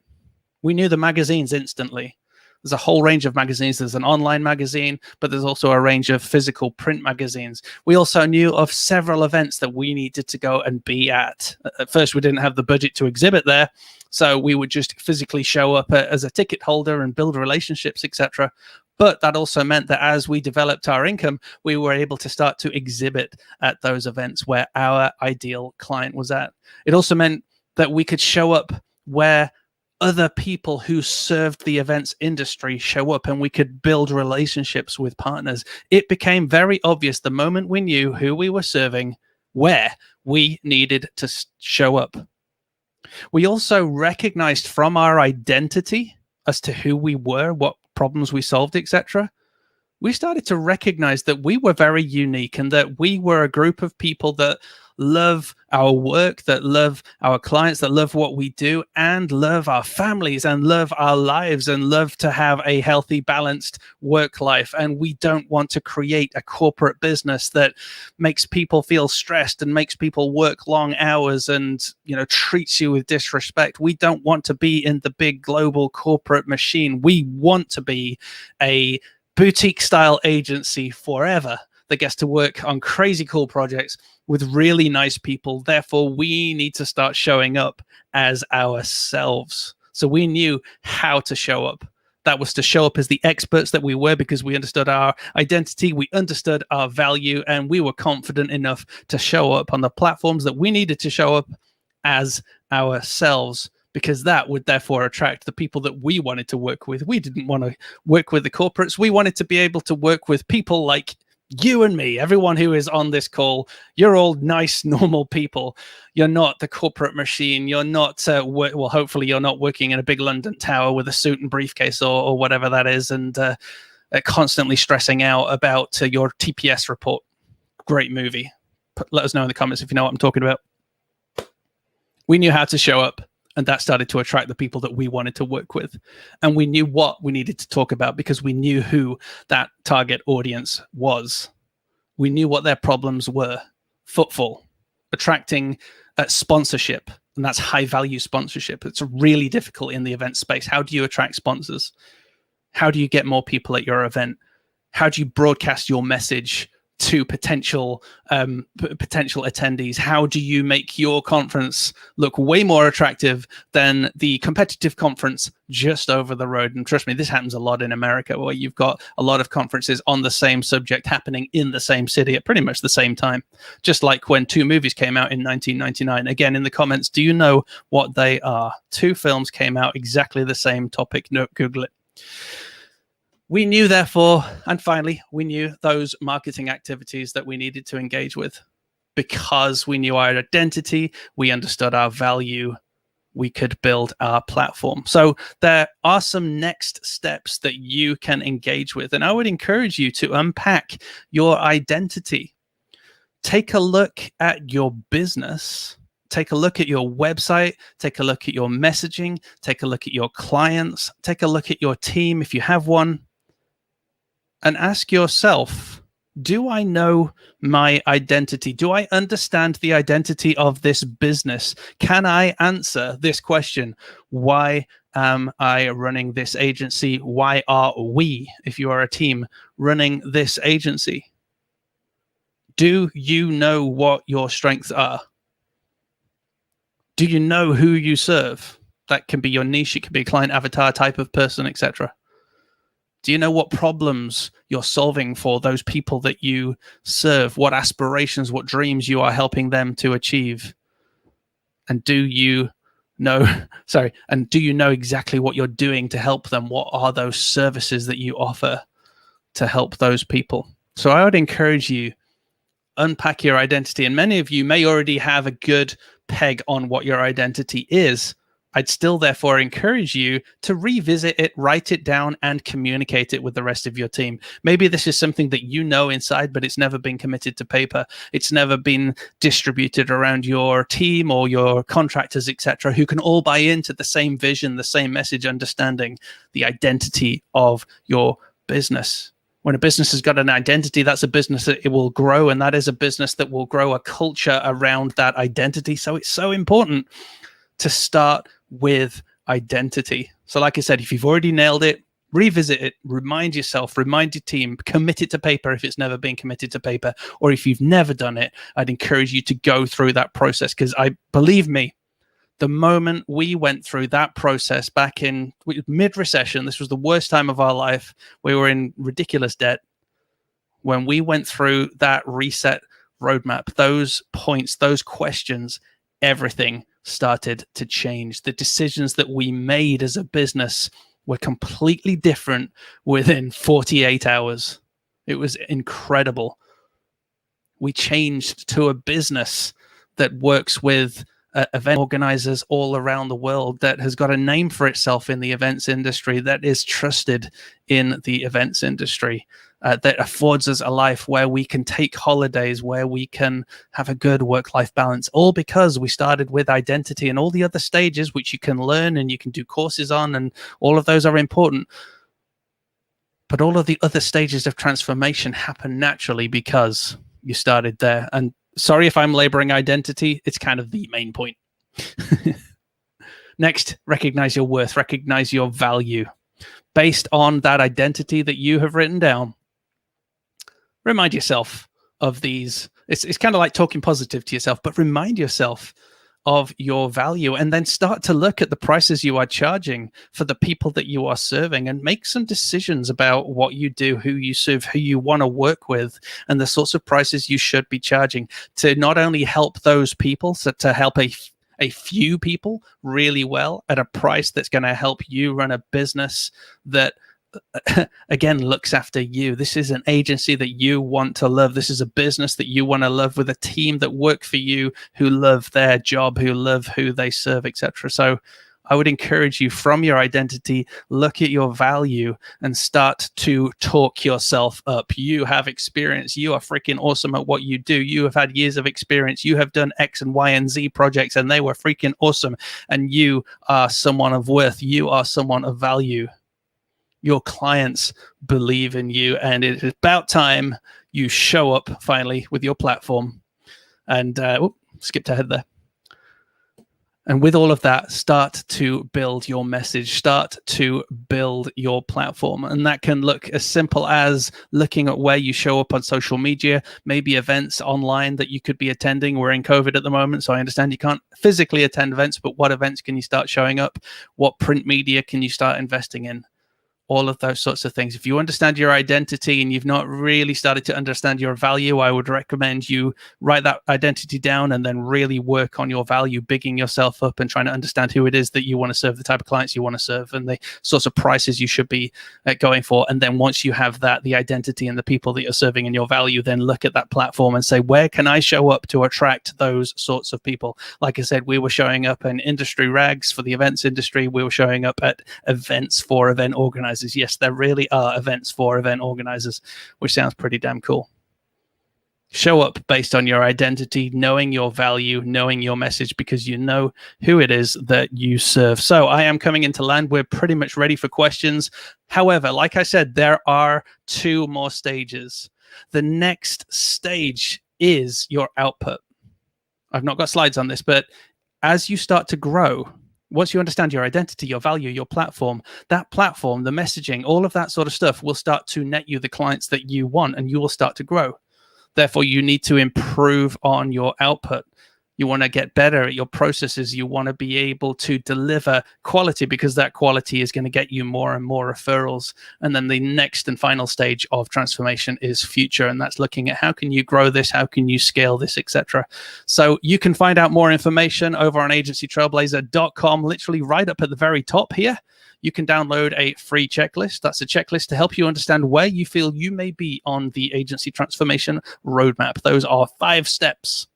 Speaker 4: We knew the magazines instantly. There's a whole range of magazines. There's an online magazine, but there's also a range of physical print magazines. We also knew of several events that we needed to go and be at. At first, we didn't have the budget to exhibit there, so we would just physically show up as a ticket holder and build relationships, etc. But that also meant that as we developed our income, we were able to start to exhibit at those events where our ideal client was at. It also meant that we could show up where other people who served the events industry show up, and we could build relationships with partners. It became very obvious the moment we knew who we were serving, where we needed to show up. We also recognized from our identity as to who we were, what problems we solved, etc. We started to recognize that we were very unique and that we were a group of people that love our work, that love our clients, that love what we do, and love our families and love our lives and love to have a healthy, balanced work life. And we don't want to create a corporate business that makes people feel stressed and makes people work long hours and, treats you with disrespect. We don't want to be in the big global corporate machine. We want to be a boutique style agency forever that gets to work on crazy cool projects with really nice people. Therefore, we need to start showing up as ourselves. So we knew how to show up. That was to show up as the experts that we were, because we understood our identity, we understood our value, and we were confident enough to show up on the platforms that we needed to show up as ourselves, because that would therefore attract the people that we wanted to work with. We didn't want to work with the corporates. We wanted to be able to work with people like you and me, everyone who is on this call. You're all nice, normal people. You're not the corporate machine. You're not, well, hopefully you're not working in a big London tower with a suit and briefcase or whatever that is, and constantly stressing out about your TPS report. Great movie. Let us know in the comments if you know what I'm talking about. We knew how to show up, and that started to attract the people that we wanted to work with. And we knew what we needed to talk about because we knew who that target audience was. We knew what their problems were. Footfall, attracting sponsorship, and that's high value sponsorship. It's really difficult in the event space. How do you attract sponsors? How do you get more people at your event? How do you broadcast your message to potential attendees? How do you make your conference look way more attractive than the competitive conference just over the road? And trust me, this happens a lot in America, where you've got a lot of conferences on the same subject happening in the same city at pretty much the same time. Just like when 2 movies came out in 1999. Again, in the comments, do you know what they are? 2 films came out exactly the same topic. No, Google it. We knew, therefore, and finally, we knew those marketing activities that we needed to engage with. Because we knew our identity, we understood our value, we could build our platform. So there are some next steps that you can engage with. And I would encourage you to unpack your identity. Take a look at your business. Take a look at your website, take a look at your messaging, take a look at your clients, take a look at your team if you have one. And ask yourself, do I know my identity? Do I understand the identity of this business? Can I answer this question? Why am I running this agency? Why are we, if you are a team, running this agency? Do you know what your strengths are? Do you know who you serve? That can be your niche. It can be a client avatar type of person, etc. Do you know what problems you're solving for those people that you serve? What aspirations, what dreams you are helping them to achieve? And do you know exactly what you're doing to help them? What are those services that you offer to help those people? So I would encourage you, unpack your identity. And many of you may already have a good peg on what your identity is. I'd still therefore encourage you to revisit it, write it down, and communicate it with the rest of your team. Maybe this is something that you know inside, but it's never been committed to paper. It's never been distributed around your team or your contractors, etc., who can all buy into the same vision, the same message, understanding the identity of your business. When a business has got an identity, that's a business that it will grow, and that is a business that will grow a culture around that identity. So it's so important to start with identity. So like I said, if you've already nailed it, revisit it, remind yourself, remind your team, commit it to paper if it's never been committed to paper, or if you've never done it, I'd encourage you to go through that process, because believe me, the moment we went through that process back in mid-recession, this was the worst time of our life. We were in ridiculous debt. When we went through that reset roadmap, those points, those questions, everything started to change. The decisions that we made as a business were completely different within 48 hours. It was incredible. We changed to a business that works with event organizers all around the world, that has got a name for itself in the events industry, that is trusted in the events industry, that affords us a life where we can take holidays, where we can have a good work-life balance, all because we started with identity. And all the other stages, which you can learn and you can do courses on, and all of those are important. But all of the other stages of transformation happen naturally because you started there. And sorry if I'm laboring identity, it's kind of the main point. Next, recognize your worth, recognize your value. Based on that identity that you have written down, remind yourself of these. It's kind of like talking positive to yourself, but remind yourself of your value, and then start to look at the prices you are charging for the people that you are serving, and make some decisions about what you do, who you serve, who you want to work with, and the sorts of prices you should be charging to not only help those people, so to help a few people really well at a price that's going to help you run a business that again looks after you. This is an agency that you want to love. This is a business that you want to love, with a team that work for you, who love their job, who love who they serve, etc. So I would encourage you, from your identity, look at your value and start to talk yourself up. You have experience. You are freaking awesome at what you do. You have had years of experience. You have done X and Y and Z projects, and they were freaking awesome. And you are someone of worth. You are someone of value. Your clients believe in you, and it is about time you show up finally with your platform. And skipped ahead there. And with all of that, start to build your message, start to build your platform. And that can look as simple as looking at where you show up on social media, maybe events online that you could be attending. We're in COVID at the moment, so I understand you can't physically attend events, but what events can you start showing up? What print media can you start investing in? All of those sorts of things. If you understand your identity and you've not really started to understand your value, I would recommend you write that identity down and then really work on your value, bigging yourself up and trying to understand who it is that you want to serve, the type of clients you want to serve, and the sorts of prices you should be going for. And then once you have that, the identity and the people that you're serving and your value, then look at that platform and say, where can I show up to attract those sorts of people? Like I said, we were showing up in industry rags for the events industry. We were showing up at events for event organizers. Yes, there really are events for event organizers, which sounds pretty damn cool. Show up based on your identity, knowing your value, knowing your message, because you know who it is that you serve. So I am coming into land. We're pretty much ready for questions. However, like I said, there are 2 more stages. The next stage is your output. I've not got slides on this, but as you start to grow, once you understand your identity, your value, your platform, that platform, the messaging, all of that sort of stuff will start to net you the clients that you want, and you will start to grow. Therefore, you need to improve on your output. You want to get better at your processes. You want to be able to deliver quality, because that quality is going to get you more and more referrals. And then the next and final stage of transformation is future. And that's looking at how can you grow this? How can you scale this, etc. So you can find out more information over on agencytrailblazer.com, literally right up at the very top here. You can download a free checklist. That's a checklist to help you understand where you feel you may be on the agency transformation roadmap. Those are 5 steps.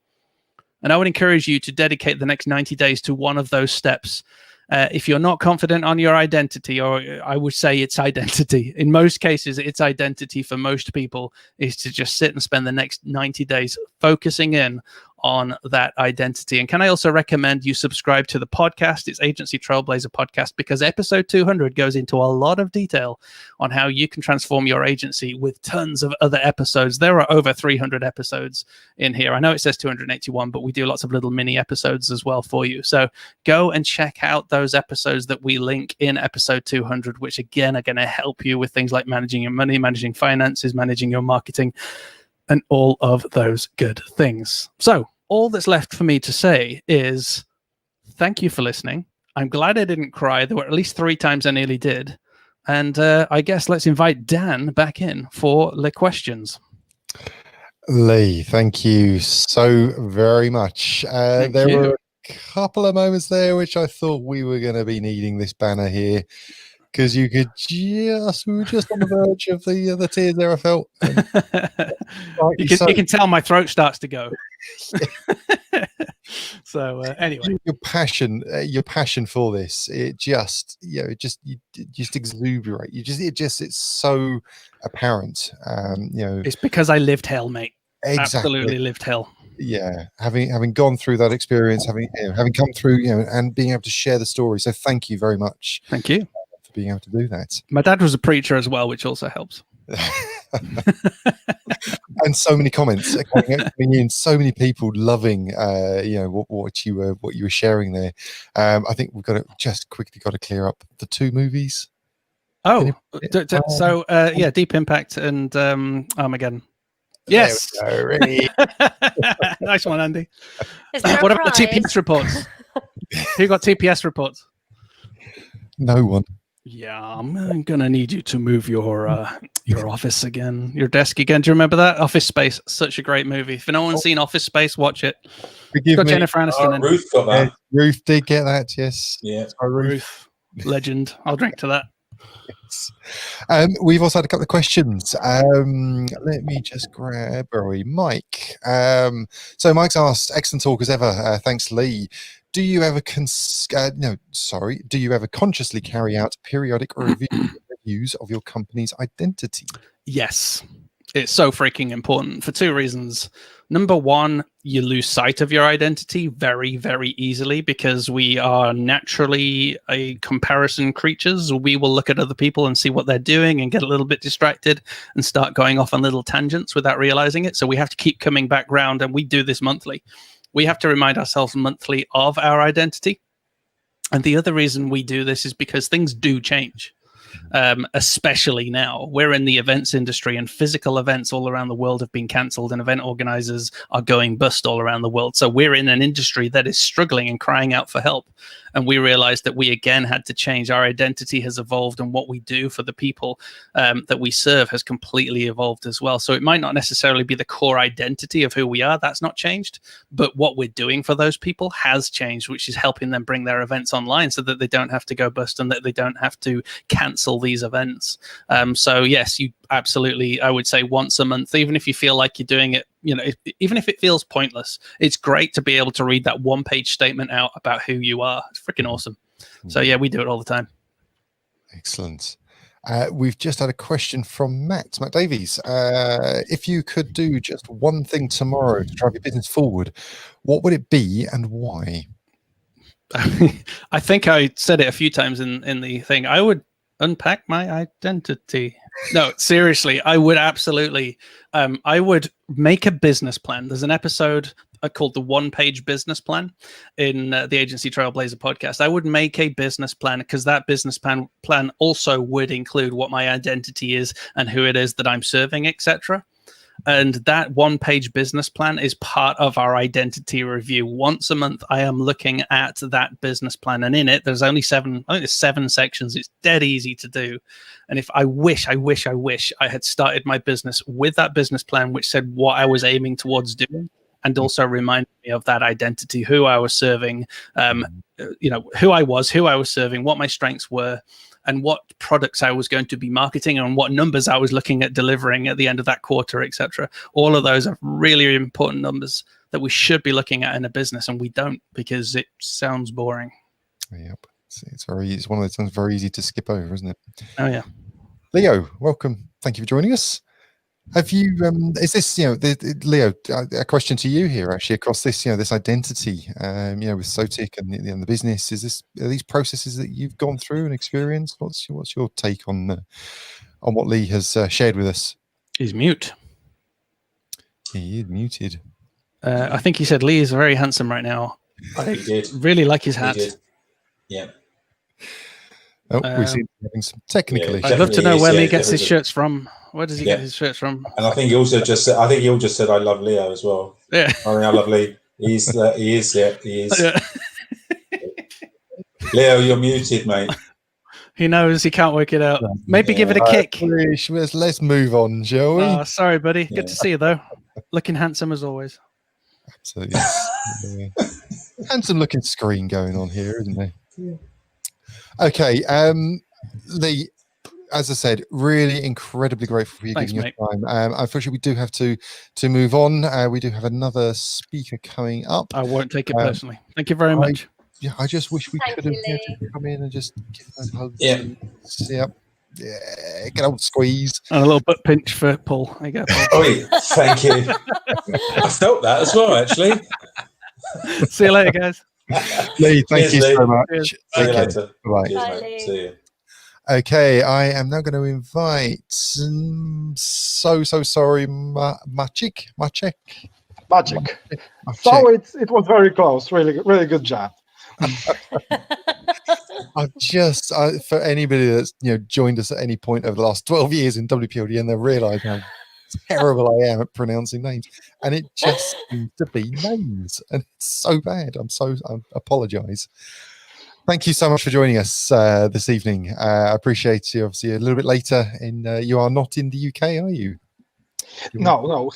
Speaker 4: And I would encourage you to dedicate the next 90 days to one of those steps. If you're not confident on your identity, or I would say it's identity, in most cases, it's identity for most people, is to just sit and spend the next 90 days focusing in on that identity. And can I also recommend you subscribe to the podcast? It's Agency Trailblazer Podcast, because episode 200 goes into a lot of detail on how you can transform your agency, with tons of other episodes. There are over 300 episodes in here. I know it says 281, but we do lots of little mini episodes as well for you. So go and check out those episodes that we link in episode 200, which again are going to help you with things like managing your money, managing finances, managing your marketing, and all of those good things. So all that's left for me to say is thank you for listening. I'm glad I didn't cry. There were at least 3 times I nearly did. And I guess let's invite Dan back in for the questions.
Speaker 1: Lee, thank you so very much. There were a couple of moments there which I thought we were going to be needing this banner here, because we were just on the verge of the tears there, I felt.
Speaker 4: You can tell my throat starts to go. So anyway,
Speaker 1: your passion for this, it just exuberate. It's so apparent.
Speaker 4: It's because I lived hell, mate.
Speaker 1: Exactly.
Speaker 4: Absolutely lived hell.
Speaker 1: Yeah, having gone through that experience, having come through, and being able to share the story. So thank you very much.
Speaker 4: Thank you
Speaker 1: for being able to do that.
Speaker 4: My dad was a preacher as well, which also helps.
Speaker 1: And so many comments coming in, so many people loving what you were sharing there. I think we've got to clear up the 2 movies.
Speaker 4: Oh, so Deep Impact and Armageddon. Yes.
Speaker 1: There we go, Ray.
Speaker 4: Nice one, Andy.
Speaker 3: Is there a
Speaker 4: What about the
Speaker 3: prize?
Speaker 4: TPS reports? Who got TPS reports?
Speaker 1: No one.
Speaker 4: Yeah, I'm gonna need you to move your office again, your desk again. Do you remember that Office Space? Such a great movie. If no one's seen Office Space, watch it.
Speaker 1: Forgive
Speaker 4: Got
Speaker 1: me.
Speaker 4: Jennifer Aniston in.
Speaker 2: Ruth got that.
Speaker 1: Ruth did get that, yes.
Speaker 2: Yeah.
Speaker 1: Sorry, Ruth.
Speaker 4: Ruth, legend. I'll drink to that.
Speaker 1: We've also had a couple of questions. Let me just grab Mike. So Mike's asked, excellent talk as ever. Thanks, Lee. Do you ever do you ever consciously carry out periodic reviews of your company's identity?
Speaker 4: Yes. It's so freaking important for two reasons. Number one, you lose sight of your identity very, very easily because we are naturally a comparison creatures. We will look at other people and see what they're doing and get a little bit distracted and start going off on little tangents without realizing it. So we have to keep coming back round, and we do this monthly. We have to remind ourselves monthly of our identity. And the other reason we do this is because things do change. Especially now. We're in the events industry, and physical events all around the world have been cancelled, and event organizers are going bust all around the world. So we're in an industry that is struggling and crying out for help. And we realized that we again had to change. Our identity has evolved, and what we do for the people that we serve has completely evolved as well. So it might not necessarily be the core identity of who we are. That's not changed. But what we're doing for those people has changed, which is helping them bring their events online so that they don't have to go bust and that they don't have to cancel these events. So yes, you absolutely, I would say once a month, even if you feel like you're doing it, even if it feels pointless, it's great to be able to read that one-page statement out about who you are. It's freaking awesome. So yeah, we do it all the time.
Speaker 1: Excellent. We've just had a question from Matt Davies. If you could do just one thing tomorrow to drive your business forward, what would it be and why?
Speaker 4: I think I said it a few times in the thing. I would unpack my identity. No, seriously, I would absolutely. I would make a business plan. There's an episode called the one-page business plan in the Agency Trailblazer podcast. I would make a business plan because that business plan also would include what my identity is and who it is that I'm serving, etc. And that one-page business plan is part of our identity review. Once a month, I am looking at that business plan, and in it, there's only seven sections. It's dead easy to do. And if I wish I had started my business with that business plan, which said what I was aiming towards doing, and also reminded me of that identity, who I was serving, who I was serving, what my strengths were, and what products I was going to be marketing, and what numbers I was looking at delivering at the end of that quarter, etc. All of those are really important numbers that we should be looking at in a business, and we don't because it sounds boring.
Speaker 1: Yep, it's one of those things very easy to skip over, isn't it?
Speaker 4: Oh yeah.
Speaker 1: Leo, welcome. Thank you for joining us. Have you? Is this Leo? A question to you here, actually, across this this identity, with Sotic and the business. Are these processes that you've gone through and experienced? What's your take on what Lee has shared with us?
Speaker 4: He's mute.
Speaker 1: He is muted.
Speaker 4: I think he said Lee is very handsome right now. I really like his hat.
Speaker 2: Yeah.
Speaker 1: Oh, we seem to be having some technical issues.
Speaker 4: I'd love to know where Lee gets his shirts from. Where does he get his shirts from?
Speaker 2: And I think he also just said, I love Leo as well.
Speaker 4: Yeah.
Speaker 2: I love Lee. He is. Yeah. Leo, you're muted, mate.
Speaker 4: He knows he can't work it out. Maybe give it a kick.
Speaker 1: Let's move on, shall we?
Speaker 4: Oh, sorry, buddy. Good to see you, though. Looking handsome as always.
Speaker 1: Absolutely. Handsome looking screen going on here, isn't there?
Speaker 2: Yeah.
Speaker 1: Okay, Lee, as I said, really incredibly grateful for you giving your time. Unfortunately, we do have to move on. We do have another speaker coming up.
Speaker 4: I won't take it personally. Thank you very much.
Speaker 1: Yeah, I just wish we could have come in and just give those hugs.
Speaker 2: Yeah.
Speaker 1: Good old squeeze.
Speaker 4: And a little butt pinch for Paul. There you go, Paul.
Speaker 2: Oh, thank you. I felt that as well, actually.
Speaker 4: See you later, guys.
Speaker 1: Lee, thank you so much.
Speaker 2: See you later.
Speaker 1: Bye.
Speaker 2: Cheers, mate. See you.
Speaker 1: Okay, I am now going to invite so sorry, Maciek.
Speaker 5: So it was very close. Really good job.
Speaker 1: For anybody that's joined us at any point over the last 12 years in WPLD, and they realise how terrible I am at pronouncing names, and it just seems to be names, and it's so bad. I apologize. Thank you so much for joining us this evening. I appreciate you. Obviously, a little bit later, you are not in the UK, are you?
Speaker 5: No.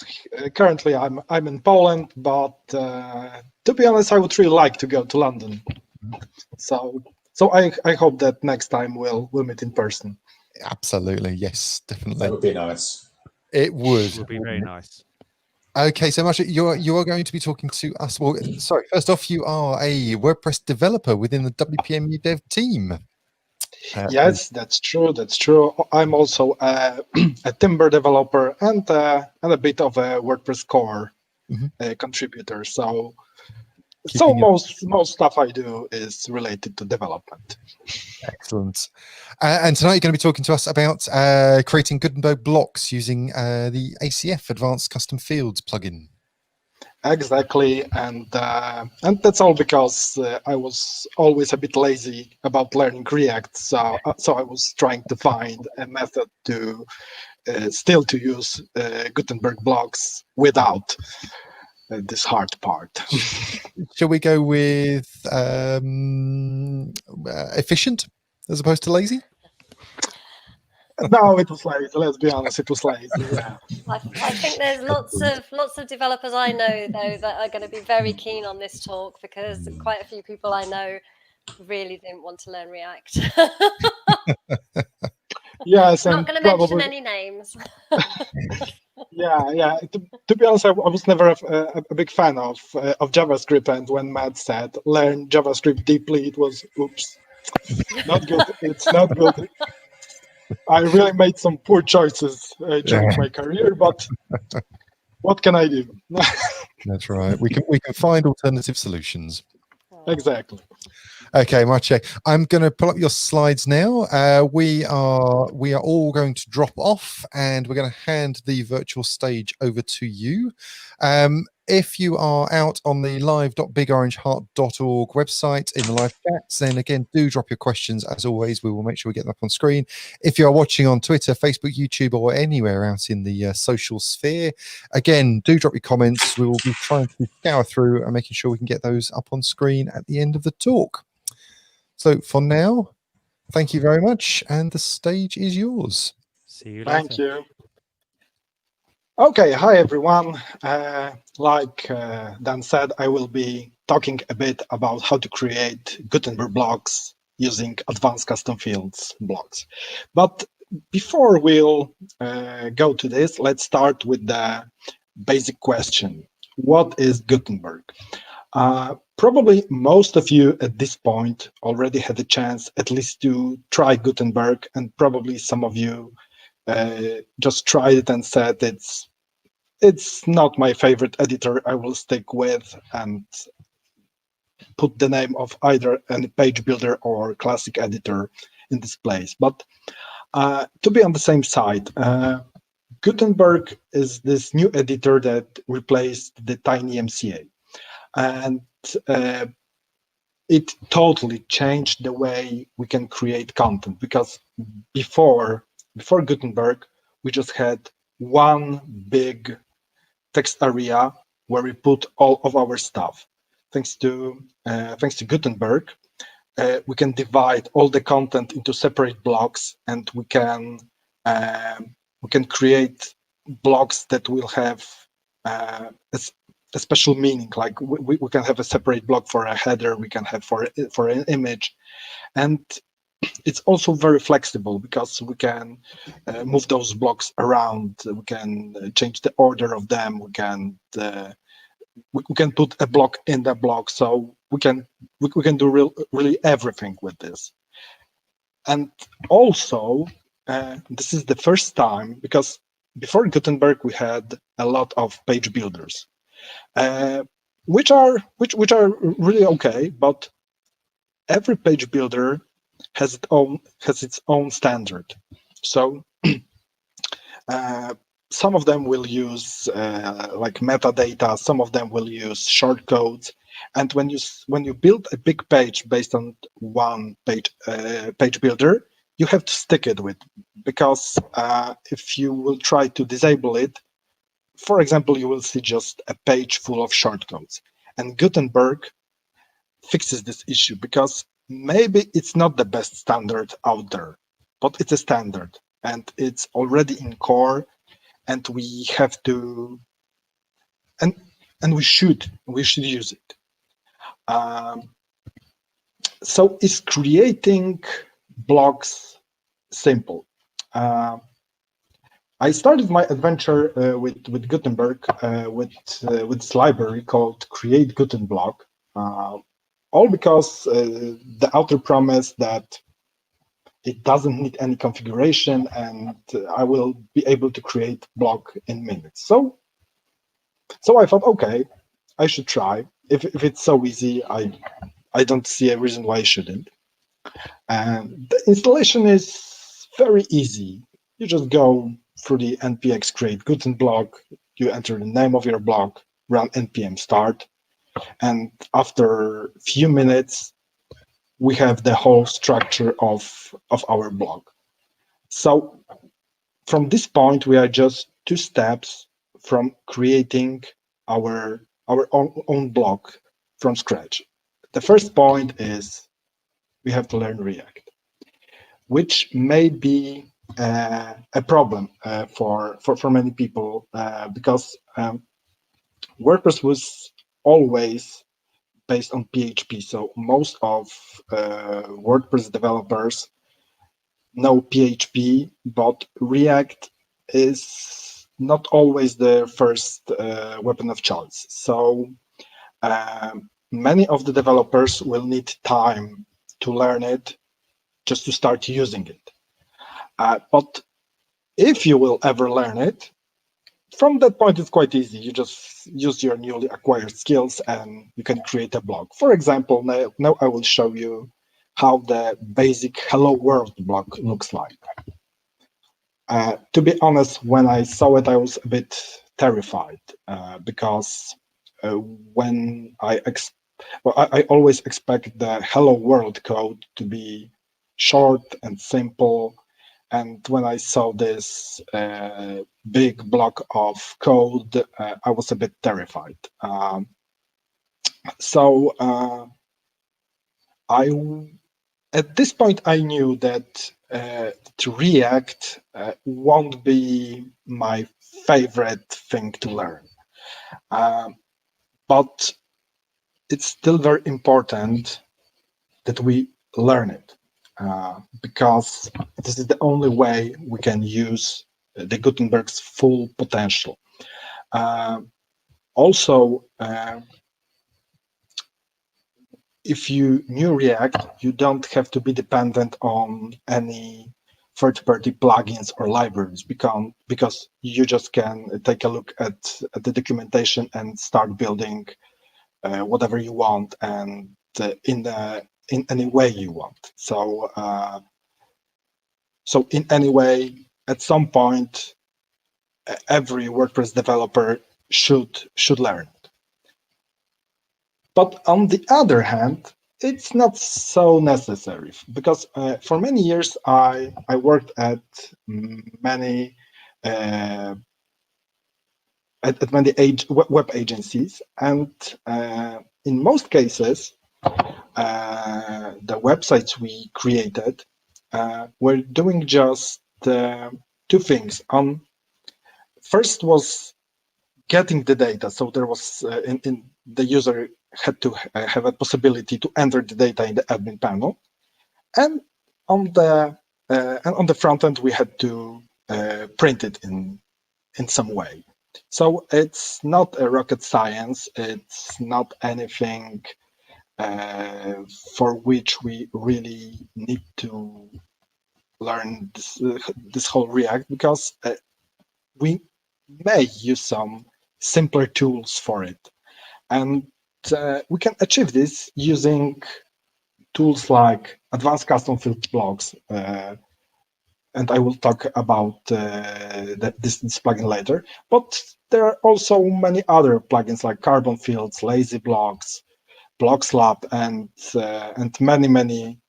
Speaker 5: Currently, I'm in Poland, but to be honest, I would really like to go to London. So I hope that next time we'll meet in person.
Speaker 1: Absolutely, yes, definitely.
Speaker 2: That would be nice.
Speaker 1: It would.
Speaker 6: It would be very nice.
Speaker 1: Okay, so Marsha, you are going to be talking to us. Well, sorry. First off, you are a WordPress developer within the WPMU dev team.
Speaker 5: Yes, that's true. That's true. I'm also a Timber developer and a bit of a WordPress core contributor. So most stuff I do is related to development.
Speaker 1: Excellent. And tonight you're going to be talking to us about creating Gutenberg blocks using the ACF Advanced Custom Fields plugin.
Speaker 5: Exactly, and that's all because I was always a bit lazy about learning React, so I was trying to find a method to still to use Gutenberg blocks without this hard part.
Speaker 1: Shall we go with efficient as opposed to lazy?
Speaker 5: No, it was lazy. Let's be honest, it was lazy. Yeah.
Speaker 3: I think there's lots of developers I know though that are going to be very keen on this talk, because quite a few people I know really didn't want to learn React.
Speaker 5: Yes,
Speaker 3: I'm not going to mention any names.
Speaker 5: Yeah. To be honest, I was never a big fan of JavaScript, and when Matt said learn JavaScript deeply, it was oops, not good. It's not good. I really made some poor choices during my career, but what can I do?
Speaker 1: That's right. We can find alternative solutions.
Speaker 5: Exactly.
Speaker 1: Okay, Maciej, I'm going to pull up your slides now. We are all going to drop off, and we're going to hand the virtual stage over to you. If you are out on the live.bigorangeheart.org website in the live chats, then again, do drop your questions. As always, we will make sure we get them up on screen. If you are watching on Twitter, Facebook, YouTube, or anywhere out in the social sphere, again, do drop your comments. We will be trying to scour through and making sure we can get those up on screen at the end of the talk. So for now, thank you very much, and the stage is yours.
Speaker 6: See you later.
Speaker 5: Thank you. Okay, hi everyone. Like Dan said, I will be talking a bit about how to create Gutenberg blocks using advanced custom fields blocks. But before we'll go to this, let's start with the basic question. What is Gutenberg? Probably most of you at this point already had a chance at least to try Gutenberg, and probably some of you just tried it and said it's not my favorite editor. I will stick with and put the name of either any page builder or classic editor in this place. But to be on the same side, Gutenberg is this new editor that replaced the tiny MCA, and it totally changed the way we can create content, because before Gutenberg, we just had one big text area where we put all of our stuff. Thanks to Gutenberg, we can divide all the content into separate blocks, and we can create blocks that will have a special meaning. Like we can have a separate block for a header, we can have for an image, and it's also very flexible because we can move those blocks around. We can change the order of them. We can put a block in the block, so we can do really everything with this. And also, this is the first time, because before Gutenberg we had a lot of page builders, which are really okay, but every page builder has its own standard. So some of them will use like metadata, some of them will use shortcodes, and when you build a big page based on one page builder, you have to stick it with, because if you will try to disable it, for example, you will see just a page full of shortcodes. And Gutenberg fixes this issue, because maybe it's not the best standard out there, but it's a standard and it's already in core, and we have to, and we should use it. So is creating blogs simple? I started my adventure with Gutenberg with this library called Create Gutenblog, all because the author promised that it doesn't need any configuration and I will be able to create blog in minutes. So I thought, okay, I should try. If it's so easy, I don't see a reason why I shouldn't. And the installation is very easy. You just go through the npx create Gutenblog, you enter the name of your blog, run npm start, and after a few minutes, we have the whole structure of our blog. So from this point, we are just 2 steps from creating our own blog from scratch. The first point is we have to learn React, which may be a problem for many people because WordPress was always based on PHP. So most of WordPress developers know PHP, but React is not always the first weapon of choice. So many of the developers will need time to learn it just to start using it. But if you will ever learn it, from that point, it's quite easy. You just use your newly acquired skills and you can create a blog. For example, now I will show you how the basic Hello World blog looks like. To be honest, when I saw it, I was a bit terrified because when I always expect the Hello World code to be short and simple. And when I saw this big block of code, I was a bit terrified. At this point, I knew that to React won't be my favorite thing to learn. But it's still very important that we learn it. Because this is the only way we can use the Gutenberg's full potential. Also, if you knew React, you don't have to be dependent on any third-party plugins or libraries because you just can take a look at the documentation and start building whatever you want and in any way you want. So in any way, at some point, every WordPress developer should learn it. But on the other hand, it's not so necessary because for many years I worked at many web agencies, and in most cases, the websites we created were doing just 2 things. First was getting the data. So there was the user had to have a possibility to enter the data in the admin panel, and on the front end we had to print it in some way. So it's not a rocket science. It's not anything for which we really need to learn this whole React, because we may use some simpler tools for it. And we can achieve this using tools like advanced custom field blocks. And I will talk about this plugin later. But there are also many other plugins like Carbon Fields, Lazy Blocks, Blockslab, and many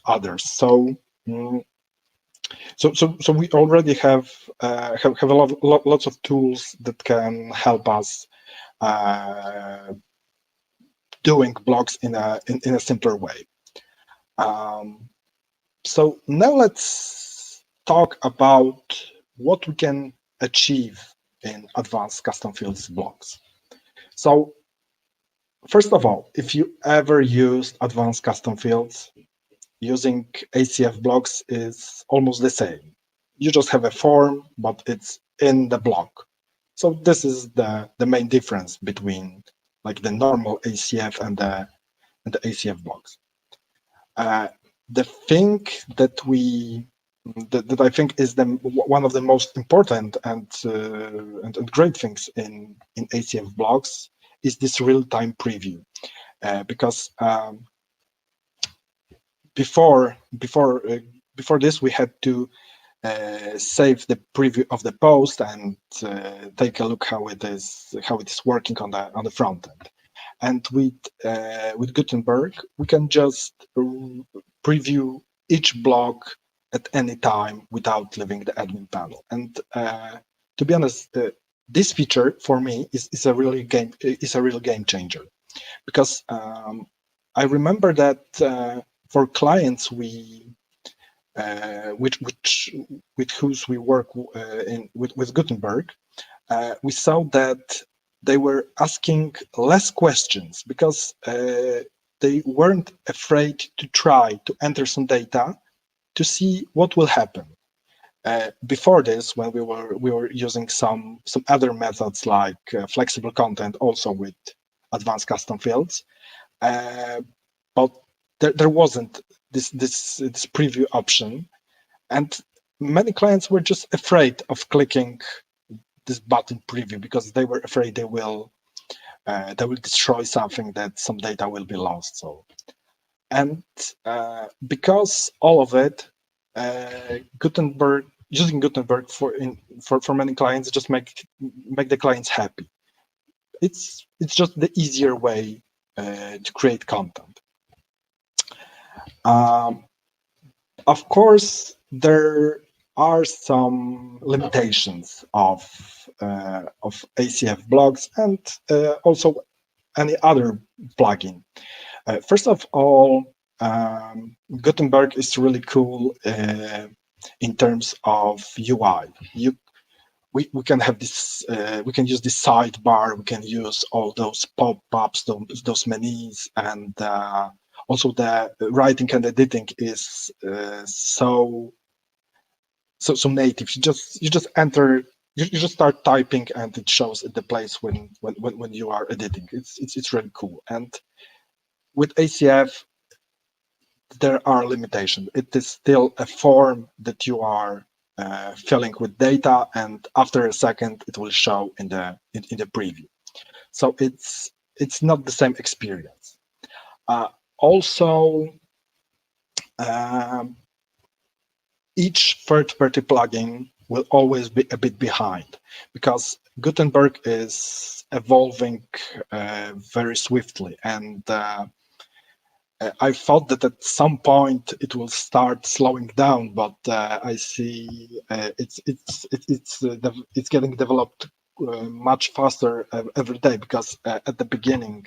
Speaker 5: others. So So we already have lots of tools that can help us doing blogs in a simpler way. So now let's talk about what we can achieve in advanced custom fields blogs. So first of all, if you ever used advanced custom fields, using ACF blocks is almost the same. You just have a form, but it's in the block. So this is the main difference between like the normal ACF and the ACF blocks. The thing that I think is one of the most important and great things in ACF blocks is this real-time preview, because before this we had to save the preview of the post and take a look how it is working on the front end. And with Gutenberg, we can just preview each blog at any time without leaving the admin panel. And to be honest, this feature for me is a real game changer, because I remember that for clients with whose we work with Gutenberg, we saw that they were asking less questions because they weren't afraid to try to enter some data to see what will happen. Before this, when we were using some other methods like flexible content, also with advanced custom fields, but there wasn't this preview option, and many clients were just afraid of clicking this button preview because they were afraid they will destroy something, that some data will be lost. So, and because all of it, using Gutenberg for many clients just make the clients happy. It's just the easier way to create content. Of course, there are some limitations of ACF blogs and also any other plugin. First of all, Gutenberg is really cool in terms of UI. We can have this. We can use this sidebar. We can use all those pop-ups, those menus, and also the writing and editing is so native. You just enter. You just start typing, and it shows at the place when you are editing. It's really cool. And with ACF, there are limitations. It is still a form that you are filling with data, and after a second, it will show in the preview. So it's not the same experience. Also, each third-party plugin will always be a bit behind because Gutenberg is evolving very swiftly, and I thought that at some point it will start slowing down, but I see it's getting developed much faster every day, because at the beginning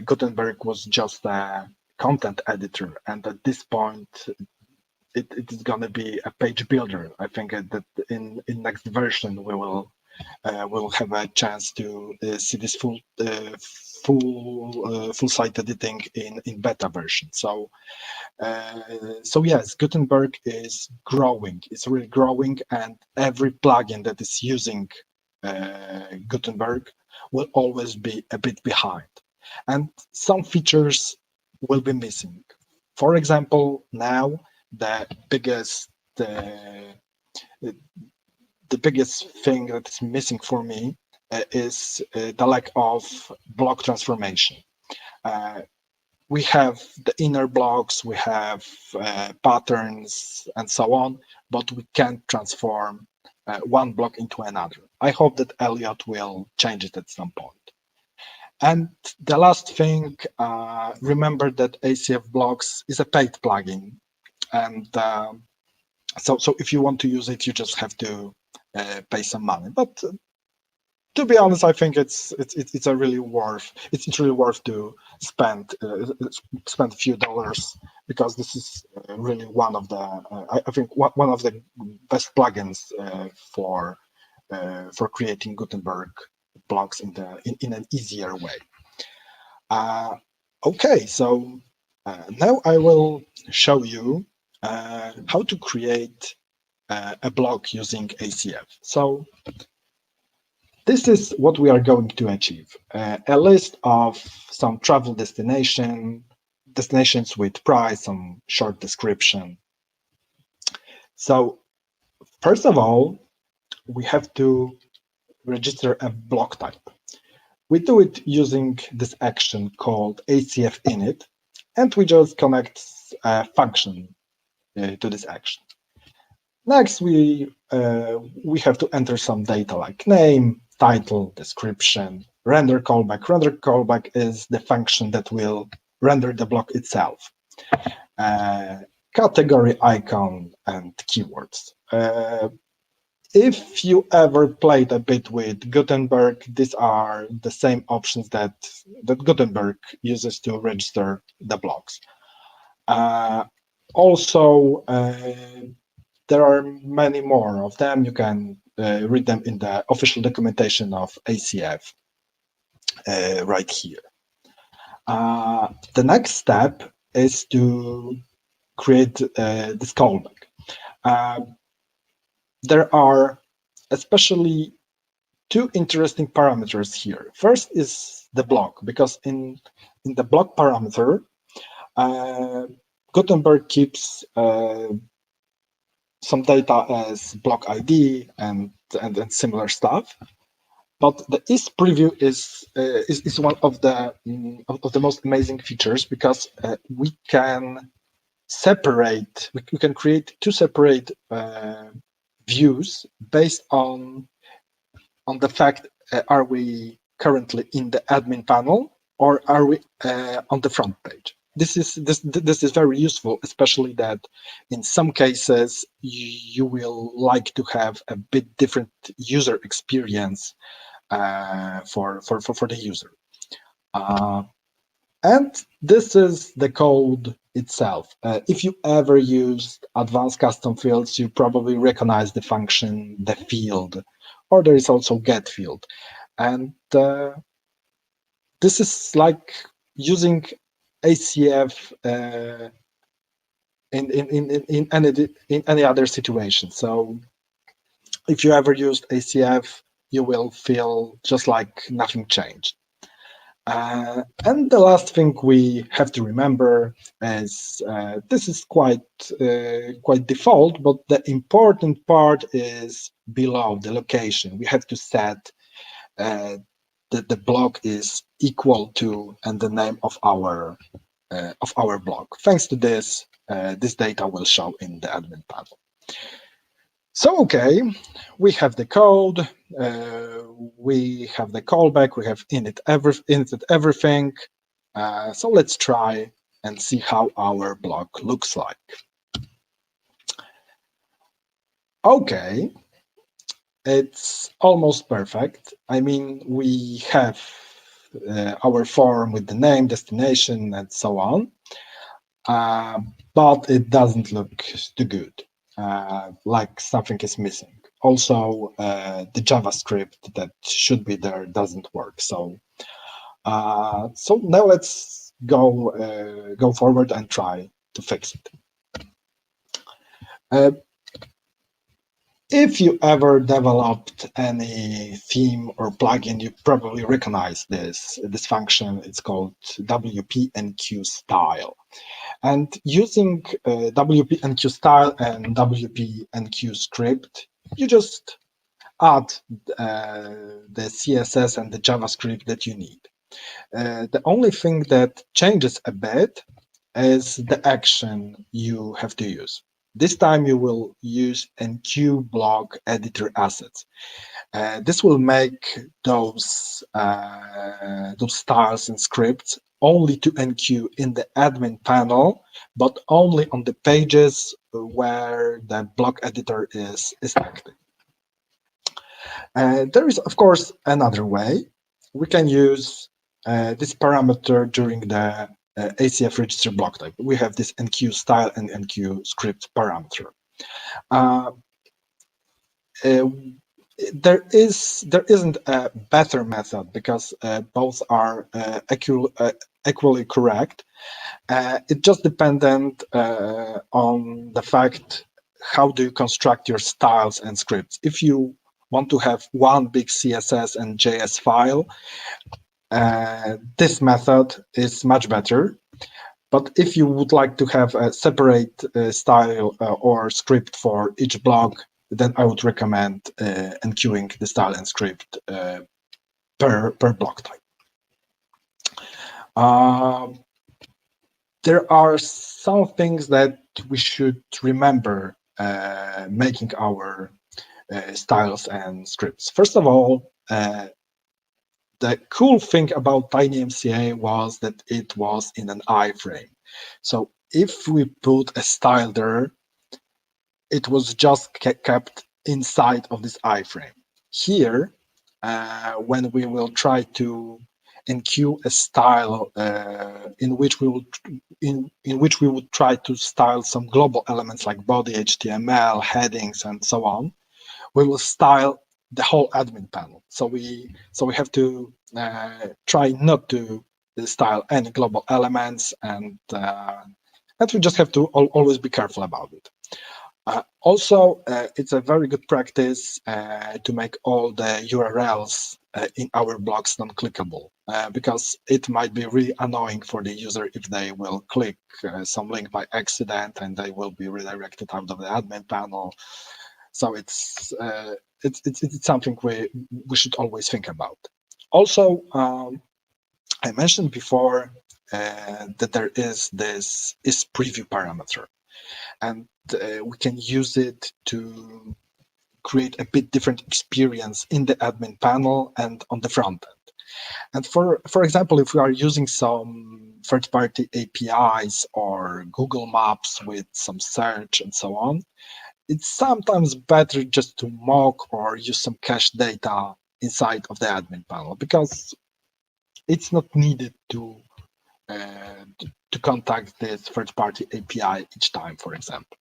Speaker 5: Gutenberg was just a content editor, and at this point it is going to be a page builder. I think that in next version we will have a chance to see this full site editing in beta version. So yes, Gutenberg is growing. It's really growing, and every plugin that is using Gutenberg will always be a bit behind, and some features will be missing. For example, now the biggest thing that is missing for me is the lack of block transformation. We have the inner blocks, we have patterns, and so on, but we can't transform one block into another. I hope that Elliot will change it at some point. And the last thing, remember that ACF Blocks is a paid plugin, and So if you want to use it, you just have to pay some money. But to be honest, I think it's really worth to spend a few dollars, because this is really one of the I think one of the best plugins for creating Gutenberg blocks in an easier way. Okay, so now I will show you how to create a block using ACF. So this is what we are going to achieve: a list of some travel destinations with price, some short description. So first of all, we have to register a block type. We do it using this action called ACF init, and we just connect a function to this action. Next, we have to enter some data like name, title, description, render callback. Render callback is the function that will render the block itself. Category, icon, and keywords. If you ever played a bit with Gutenberg, these are the same options that Gutenberg uses to register the blocks. Also, there are many more of them. You can read them in the official documentation of ACF right here. The next step is to create this callback. There are especially two interesting parameters here. First is the block, because in the block parameter, Gutenberg keeps some data as block ID and similar stuff. But the East preview is one of the most amazing features, because we can separate. We can create two separate views based on the fact, are we currently in the admin panel or are we on the front page. This is very useful, especially that in some cases you will like to have a bit different user experience for the user. And this is the code itself. If you ever used advanced custom fields, you probably recognize the function, the field, or there is also get field. And this is like using ACF in any other situation. So if you ever used ACF, you will feel just like nothing changed. And the last thing we have to remember is this is quite default, but the important part is below the location. We have to set that the block is equal to and the name of our block. Thanks to this, this data will show in the admin panel. So, okay, we have the code, we have the callback, we have init everything. So let's try and see how our block looks like. Okay, it's almost perfect. I mean, we have our form with the name, destination, and so on, but it doesn't look too good. Like something is missing. Also, the JavaScript that should be there doesn't work. So, so now let's go forward and try to fix it. If you ever developed any theme or plugin, you probably recognize this function. It's called WP Enqueue style. And using WP Enqueue style and WP Enqueue script, you just add the CSS and the JavaScript that you need. The only thing that changes a bit is the action you have to use. This time you will use Enqueue block editor assets. This will make those styles and scripts only to Enqueue in the admin panel, but only on the pages where the block editor is active. There is, of course, another way. We can use this parameter during the ACF register block type. We have this Enqueue style and Enqueue script parameter. There isn't a better method because both are equally correct. It's just dependent on the fact how do you construct your styles and scripts. If you want to have one big CSS and JS file, this method is much better. But if you would like to have a separate style or script for each block, then I would recommend enqueuing the style and script per block type. There are some things that we should remember making our styles and scripts. First of all, the cool thing about TinyMCA was that it was in an iframe. So if we put a style there, it was just kept inside of this iframe. Here, when we will try to enqueue a style in which we would try to style some global elements like body, HTML, headings, and so on, we will style the whole admin panel. So we have to try not to style any global elements, and we just have to always be careful about it. Also, it's a very good practice to make all the URLs in our blocks non-clickable, because it might be really annoying for the user if they will click some link by accident and they will be redirected out of the admin panel. So it's something we should always think about. Also, I mentioned before that there is this isPreview parameter, and we can use it to create a bit different experience in the admin panel and on the front end. And for example, if we are using some third-party APIs or Google Maps with some search and so on, it's sometimes better just to mock or use some cache data inside of the admin panel, because it's not needed to contact this third-party API each time, for example.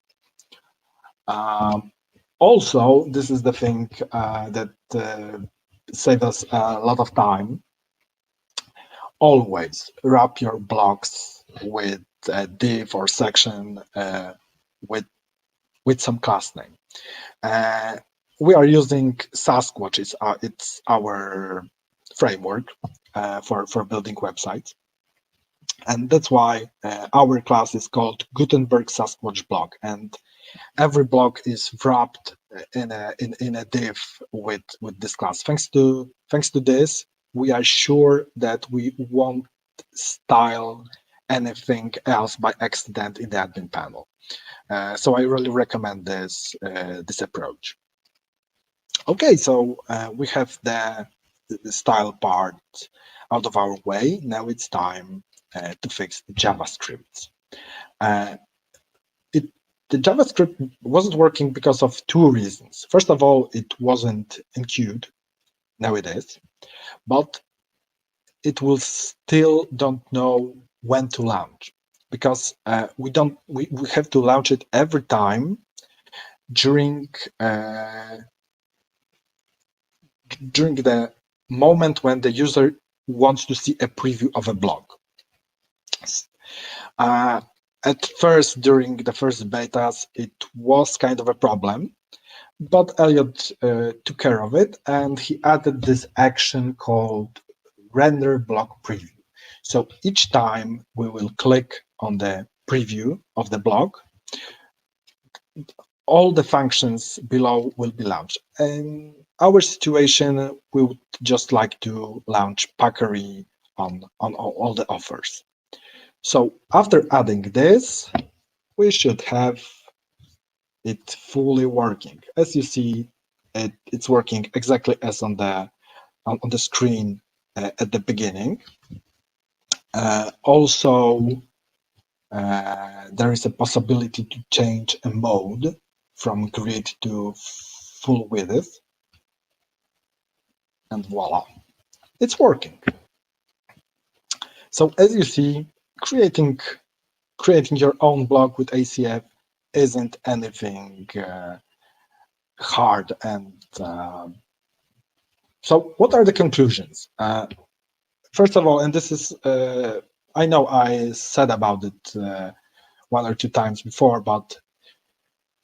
Speaker 5: Also, this is the thing that saves us a lot of time. Always wrap your blocks with a div or section with some class name. We are using Sasquatch. It's our framework for building websites. And that's why our class is called Gutenberg Sasquatch block, and every block is wrapped in a div with this class. Thanks to this, we are sure that we won't style anything else by accident in the admin panel. So I really recommend this approach. Okay, so we have the style part out of our way. Now it's time to fix the JavaScript. The JavaScript wasn't working because of two reasons. First of all, it wasn't enqueued. Now it is, but it will still don't know when to launch, because we have to launch it every time during the moment when the user wants to see a preview of a blog. At first, during the first betas, it was kind of a problem, but Elliot took care of it, and he added this action called render block preview. So each time we will click on the preview of the block, all the functions below will be launched. In our situation, we would just like to launch Packery on all the offers. So after adding this, we should have it fully working. As you see, it's working exactly as on the screen at the beginning. Also, there is a possibility to change a mode from grid to full width, and voila, it's working. So as you see, creating your own blog with ACF isn't anything hard. And so what are the conclusions? First of all, and this is, I know I said about it one or two times before, but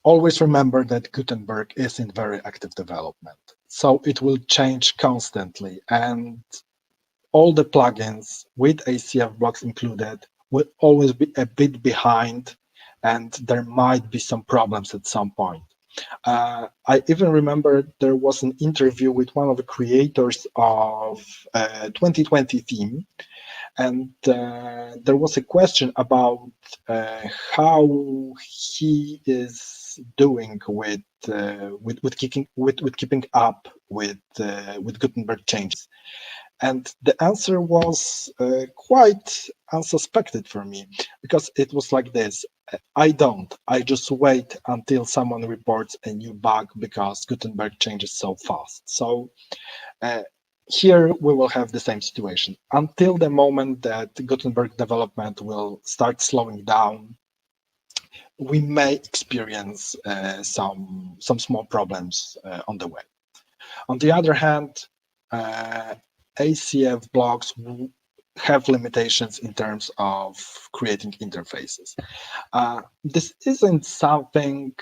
Speaker 5: always remember that Gutenberg is in very active development. So it will change constantly, and all the plugins with ACF blocks included will always be a bit behind, and there might be some problems at some point. I even remember there was an interview with one of the creators of 2020 theme, and there was a question about how he is doing with keeping up with Gutenberg changes. And the answer was quite unsuspected for me, because it was like this: I just wait until someone reports a new bug, because Gutenberg changes so fast. So here we will have the same situation until the moment that Gutenberg development will start slowing down. We may experience some small problems on the way. On the other hand, ACF blocks have limitations in terms of creating interfaces. This isn't something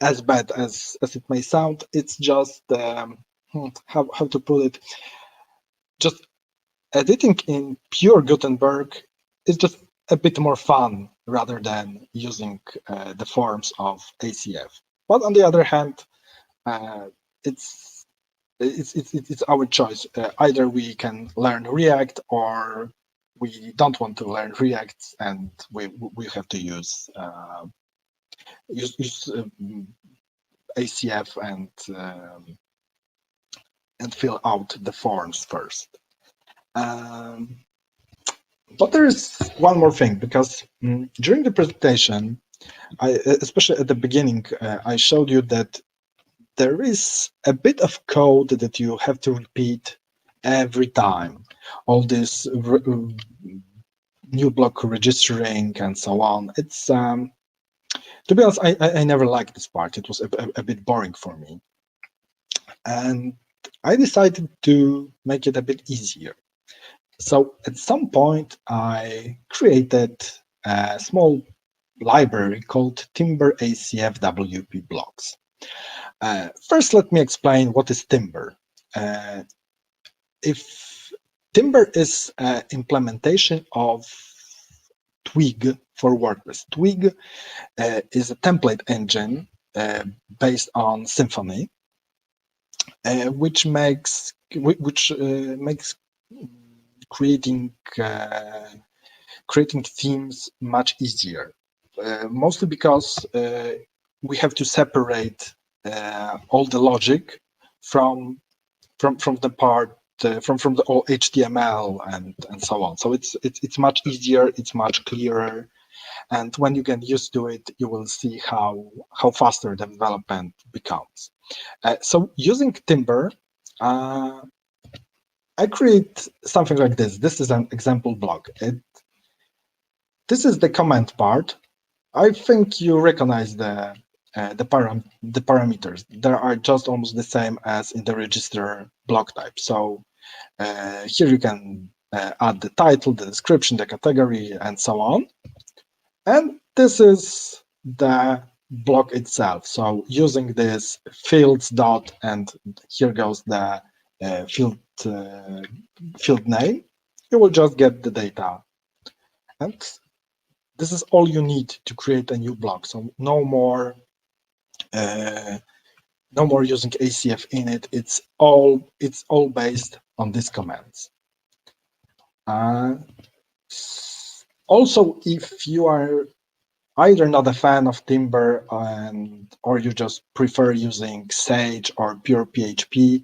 Speaker 5: as bad as it may sound. It's just how to put it. Just editing in pure Gutenberg is just a bit more fun rather than using the forms of ACF. But on the other hand, it's our choice. Either we can learn React, or we don't want to learn React, and we have to use ACF and fill out the forms first. But there is one more thing, because during the presentation, especially at the beginning, I showed you that there is a bit of code that you have to repeat every time. All this new block registering and so on. It's to be honest, I never liked this part. It was a bit boring for me, and I decided to make it a bit easier. So at some point, I created a small library called Timber ACF WP blocks. First, let me explain what is Timber. If Timber is an implementation of Twig for WordPress. Twig is a template engine based on Symfony, which makes creating themes much easier. Mostly because we have to separate all the logic from the part from the all HTML and so on. So it's much easier, it's much clearer, and when you get used to it, you will see how faster the development becomes. So using Timber, I create something like this. This is an example block. This is the comment part. I think you recognize the parameters. They are just almost the same as in the register block type. So here you can add the title, the description, the category, and so on. And this is the block itself. So using this fields dot, and here goes the field name, you will just get the data. And this is all you need to create a new block. So no more using ACF in it. It's all based on these commands. Also, if you are either not a fan of Timber or you just prefer using Sage or pure PHP,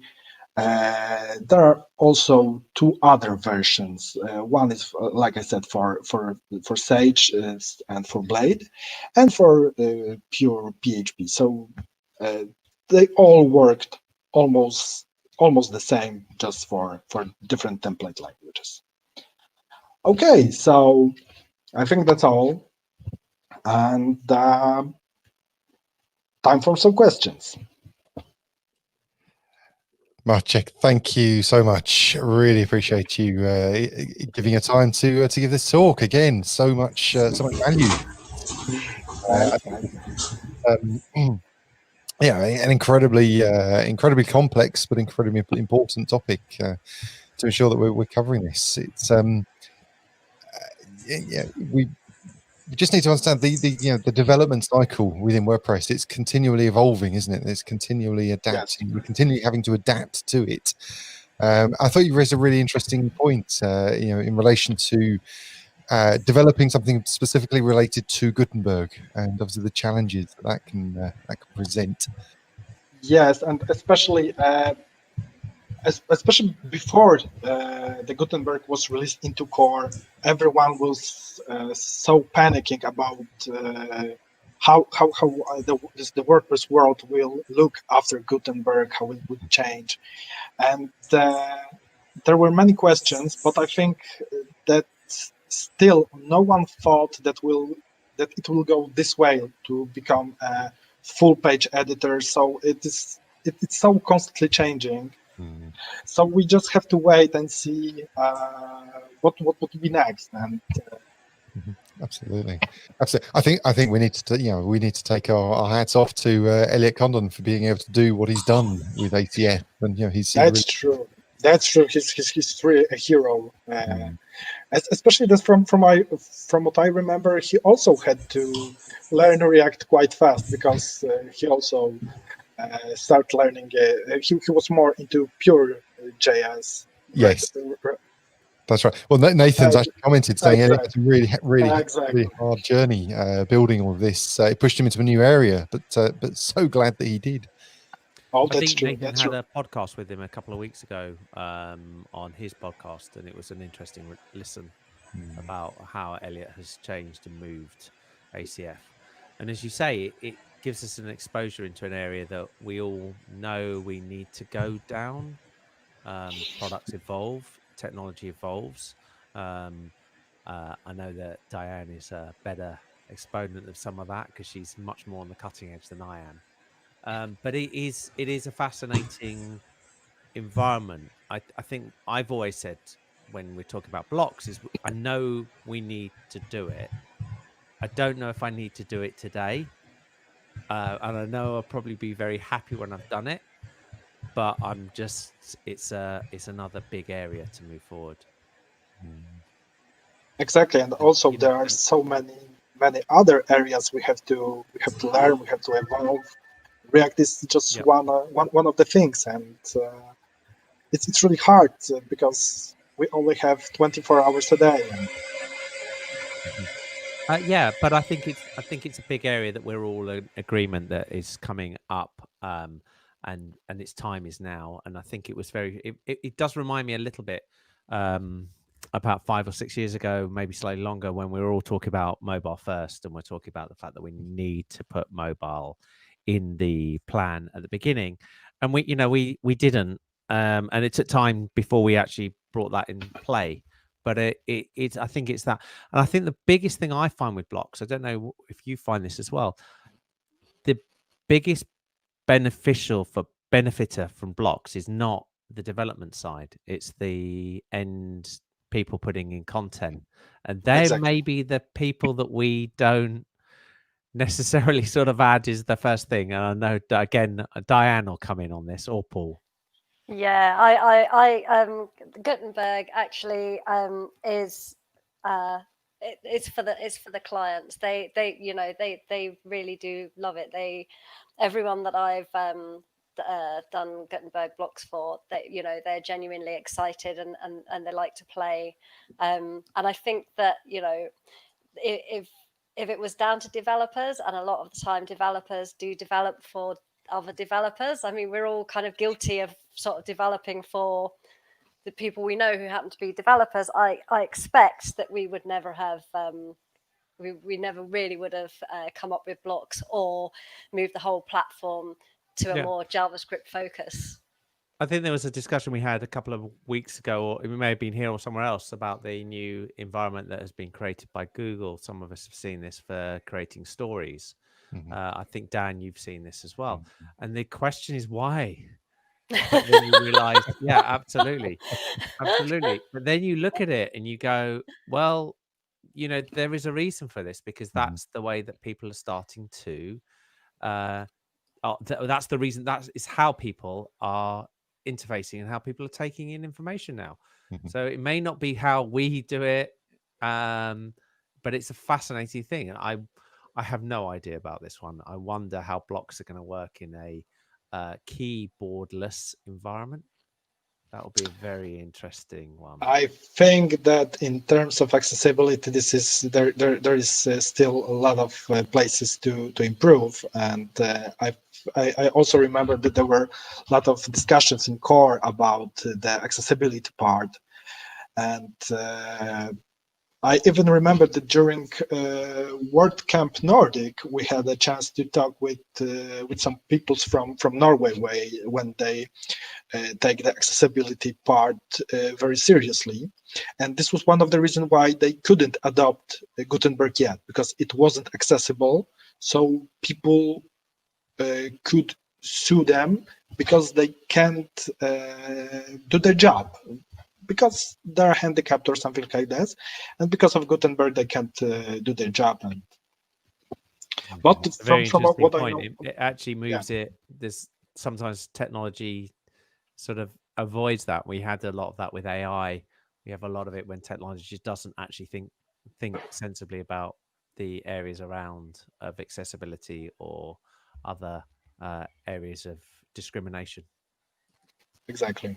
Speaker 5: There are also two other versions. One is, like I said, for Sage and for Blade, and for pure PHP. So they all worked almost the same, just for different template languages. Okay, so I think that's all, and time for some questions.
Speaker 1: Maciek, thank you so much. Really appreciate you giving your time to give this talk again. So much value. Yeah, an incredibly complex but incredibly important topic to ensure that we're covering this. It's we just need to understand the development cycle within WordPress. It's continually evolving, isn't it? It's continually adapting.
Speaker 5: Yes.
Speaker 1: We're continually having to adapt to it. I thought you raised a really interesting point, in relation to developing something specifically related to Gutenberg, and obviously the challenges that can present.
Speaker 5: Yes, and especially before the Gutenberg was released into core, everyone was so panicking about how the WordPress world will look after Gutenberg, how it would change, and there were many questions. But I think that still no one thought that it will go this way to become a full page editor. So it's so constantly changing. So we just have to wait and see what would be next. And
Speaker 1: Absolutely. I think we need to take our hats off to Elliot Condon for being able to do what he's done with ACF, and
Speaker 5: that's true. That's true. He's really a hero. Especially that from what I remember, he also had to learn React quite fast, because he also started learning. He was more into pure JS.
Speaker 1: Yes, that's right. Well, Nathan's actually commented saying it's a really hard journey building all of this. It pushed him into a new area, but so glad that he did.
Speaker 5: Oh,
Speaker 6: I think Nathan had a podcast with him a couple of weeks ago on his podcast, and it was an interesting listen about how Elliot has changed and moved ACF. And as you say, it gives us an exposure into an area that we all know we need to go down. Products evolve, technology evolves. I know that Diane is a better exponent of some of that, because she's much more on the cutting edge than I am. But it is a fascinating environment. I think I've always said, when we're talking about blocks, is I know we need to do it. I don't know if I need to do it today. And I know I'll probably be very happy when I've done it. But it's another big area to move forward.
Speaker 5: Exactly, and also there are so many other areas we have to learn, we have to evolve. React is just one of the things, and it's really hard because we only have 24 hours a day.
Speaker 6: But I think it's a big area that we're all in agreement that is coming up, and its time is now. And I think it was it does remind me a little bit about 5 or 6 years ago, maybe slightly longer, when we were all talking about mobile first, and we're talking about the fact that we need to put mobile in the plan at the beginning, and we didn't, and it took time before we actually brought that in play. But I think it's that. And I think the biggest thing I find with blocks, I don't know if you find this as well, the biggest benefiter from blocks is not the development side. It's the end people putting in content. And they're maybe the people that we don't necessarily sort of add is the first thing. And I know, again, Diane will come in on this, or Paul.
Speaker 3: Yeah, I Gutenberg actually is it's for the clients. They really do love it. Everyone that I've done Gutenberg blocks for, they're genuinely excited and they like to play. And I think that if it was down to developers, and a lot of the time developers do develop for other developers. I mean, we're all kind of guilty of sort of developing for the people we know who happen to be developers. I expect that we would never have we never really would have come up with blocks or moved the whole platform to a more JavaScript focus.
Speaker 6: I think there was a discussion we had a couple of weeks ago, or it may have been here or somewhere else, about the new environment that has been created by Google. Some of us have seen this for creating stories. I think, Dan, you've seen this as well. And the question is why? But then you realize, yeah, absolutely. But then you look at it and you go, well, you know, there is a reason for this, because that's the way that people are starting to, that's the reason, that is how people are interfacing and how people are taking in information now. So it may not be how we do it, but it's a fascinating thing. And I have no idea about this one. I wonder how blocks are going to work in a keyboardless environment. That will be a very interesting one.
Speaker 5: I think that in terms of accessibility, this is there is still a lot of places to improve, and I also remember that there were a lot of discussions in core about the accessibility part, and I even remember that during WordCamp Nordic, we had a chance to talk with some people from Norway when they take the accessibility part very seriously. And this was one of the reasons why they couldn't adopt Gutenberg yet, because it wasn't accessible. So people could sue them because they can't do their job, because they're handicapped or something like that, and because of Gutenberg they can't do their job. And but
Speaker 6: it's a very
Speaker 5: from
Speaker 6: interesting
Speaker 5: what
Speaker 6: point.
Speaker 5: I know,
Speaker 6: it actually moves it. There's sometimes technology sort of avoids that. We had a lot of that with AI. We have a lot of it when technology just doesn't actually think sensibly about the areas around of accessibility or other areas of discrimination.
Speaker 5: Exactly.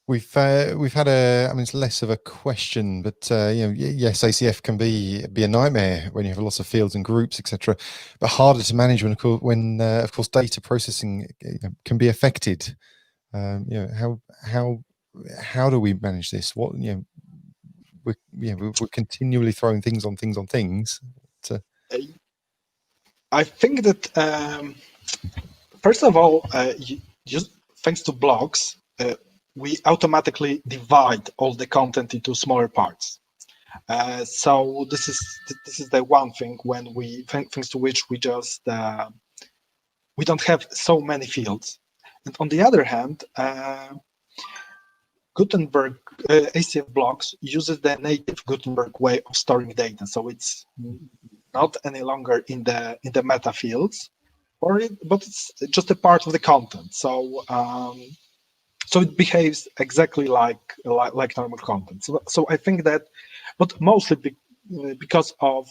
Speaker 1: We've had a, I mean, it's less of a question, but you know, yes, ACF can be a nightmare when you have lots of fields and groups, etc. But harder to manage when of course data processing can be affected. You know, how do we manage this? What, you know, we're continually throwing things on things.
Speaker 5: I think that first of all, just thanks to blocks, we automatically divide all the content into smaller parts. So this is the one thing when thanks to which we just we don't have so many fields. And on the other hand, Gutenberg ACF blocks uses the native Gutenberg way of storing data, so it's not any longer in the meta fields, but it's just a part of the content. So so it behaves exactly like normal content. So I think that, but mostly because of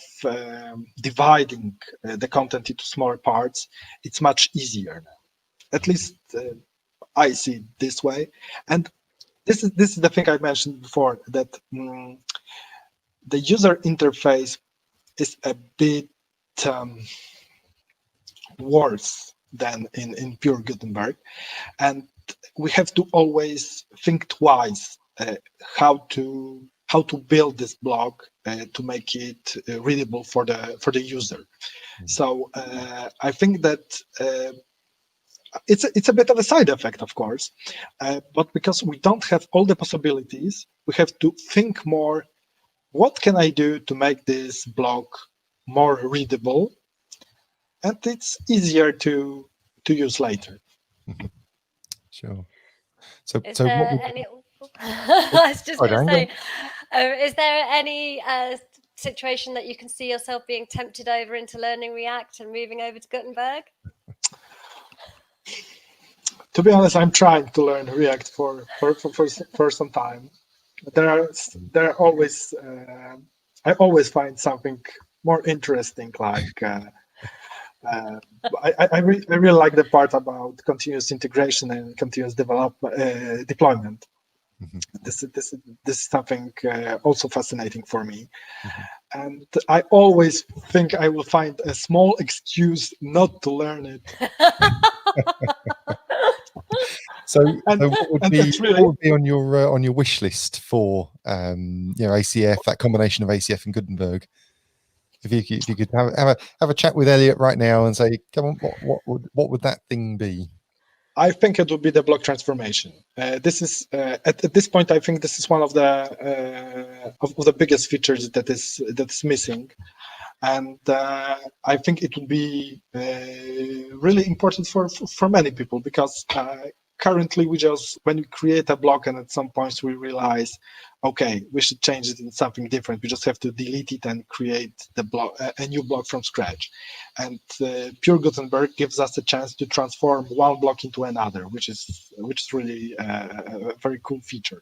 Speaker 5: dividing the content into smaller parts, it's much easier now. At least I see it this way. And this is the thing I mentioned before, that the user interface is a bit worse than in pure Gutenberg, and we have to always think twice how to build this block to make it readable for the user. So I think that it's a bit of a side effect, of course, but because we don't have all the possibilities, we have to think more, what can I do to make this block more readable, and it's easier to use later.
Speaker 1: Sure. So
Speaker 3: Is
Speaker 1: so
Speaker 3: there
Speaker 1: what
Speaker 3: any? I was just going to say, is there any situation that you can see yourself being tempted over into learning React and moving over to Gutenberg?
Speaker 5: To be honest, I'm trying to learn React for some time. There are always I always find something more interesting. Like I really like the part about continuous integration and continuous deployment. This is something also fascinating for me. And I always think I will find a small excuse not to learn it.
Speaker 1: So,
Speaker 5: And-
Speaker 1: what would
Speaker 5: and
Speaker 1: be
Speaker 5: it's really-
Speaker 1: what would be on your wish list for ACF, that combination of ACF and Gutenberg? If you could have a chat with Elliot right now and say, come on, what would that thing be?
Speaker 5: I think it would be the block transformation. This is at this point, I think this is one of the biggest features that's missing, and I think it would be really important for many people, because currently when we create a block and at some points we realize, okay, we should change it into something different. We just have to delete it and create the block, a new block from scratch. And Pure Gutenberg gives us a chance to transform one block into another, which is really a very cool feature.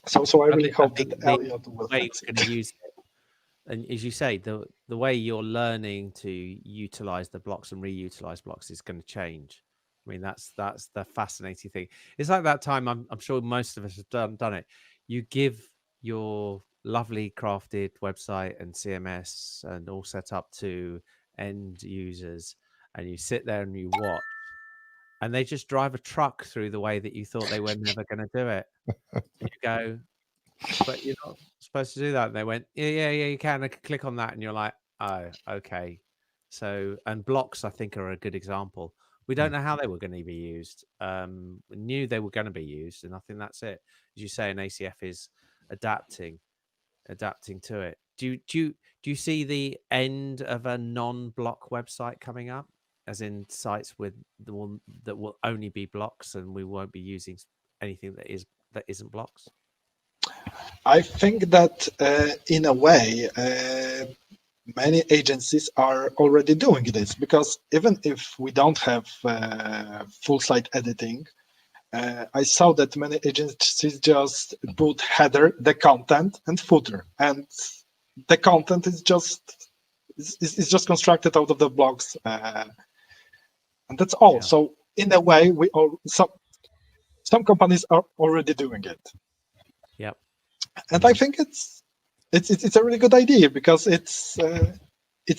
Speaker 5: So I really hope that Elliot will fix it.
Speaker 6: Use it. And as you say, the way you're learning to utilize the blocks and reutilize blocks is going to change. I mean, that's the fascinating thing. It's like that time, I'm sure most of us have done it. You give your lovely crafted website and CMS and all set up to end users, and you sit there and you watch, and they just drive a truck through the way that you thought they were never going to do it. And you go, but you're not supposed to do that. And they went, yeah, you can. I can click on that. And you're like, oh, okay. So, and blocks, I think, are a good example. We don't know how they were going to be used. We knew they were going to be used, and I think that's it. As you say, an ACF is adapting to it. Do you see the end of a non-block website coming up, as in sites with the one that will only be blocks, and we won't be using anything that isn't blocks?
Speaker 5: I think that in a way, many agencies are already doing this, because even if we don't have full site editing, I saw that many agencies just put header, the content, and footer, and the content is just constructed out of the blocks, and that's all.
Speaker 6: Yeah.
Speaker 5: So in a way, some companies are already doing it.
Speaker 6: Yep.
Speaker 5: And I think it's a really good idea, because it's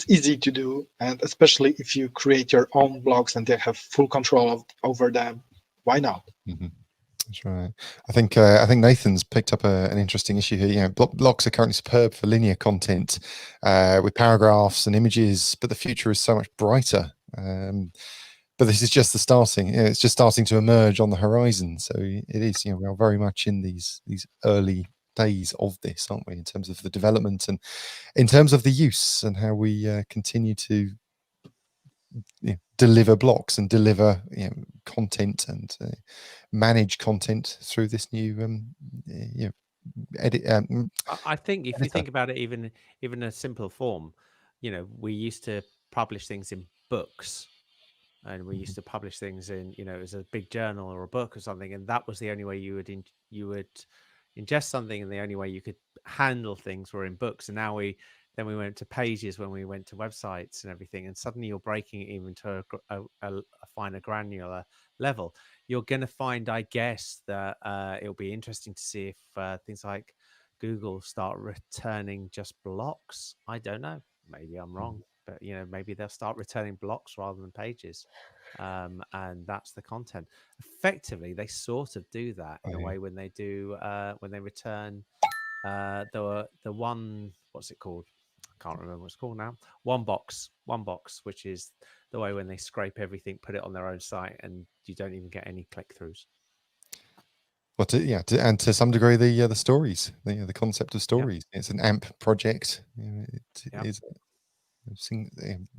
Speaker 5: easy to do, and especially if you create your own blocks and they have full control over them, why not?
Speaker 1: Mm-hmm. That's right. I think Nathan's picked up an interesting issue here. Blocks are currently superb for linear content with paragraphs and images, but the future is so much brighter. But this is just the starting. It's just starting to emerge on the horizon. So it is. We are very much in these early days of this, aren't we? In terms of the development and in terms of the use and how we continue to deliver blocks and deliver content and manage content through this new edit.
Speaker 6: I think if you think about it, even a simple form, we used to publish things in books, and we used to publish things in, as a big journal or a book or something, and that was the only way you would ingest something, and the only way you could handle things were in books. And now we went to pages when we went to websites and everything, and suddenly you're breaking it even to a finer granular level. You're going to find, I guess, that it'll be interesting to see if things like Google start returning just blocks. I don't know. Maybe I'm wrong, but maybe they'll start returning blocks rather than pages, and that's the content. Effectively, they sort of do that in a way when they do when they return the one, what's it called? I can't remember what it's called now. One box, which is the way when they scrape everything, put it on their own site, and you don't even get any click-throughs.
Speaker 1: Well, and to some degree, the stories, the concept of stories. Yep. It's an AMP project. It is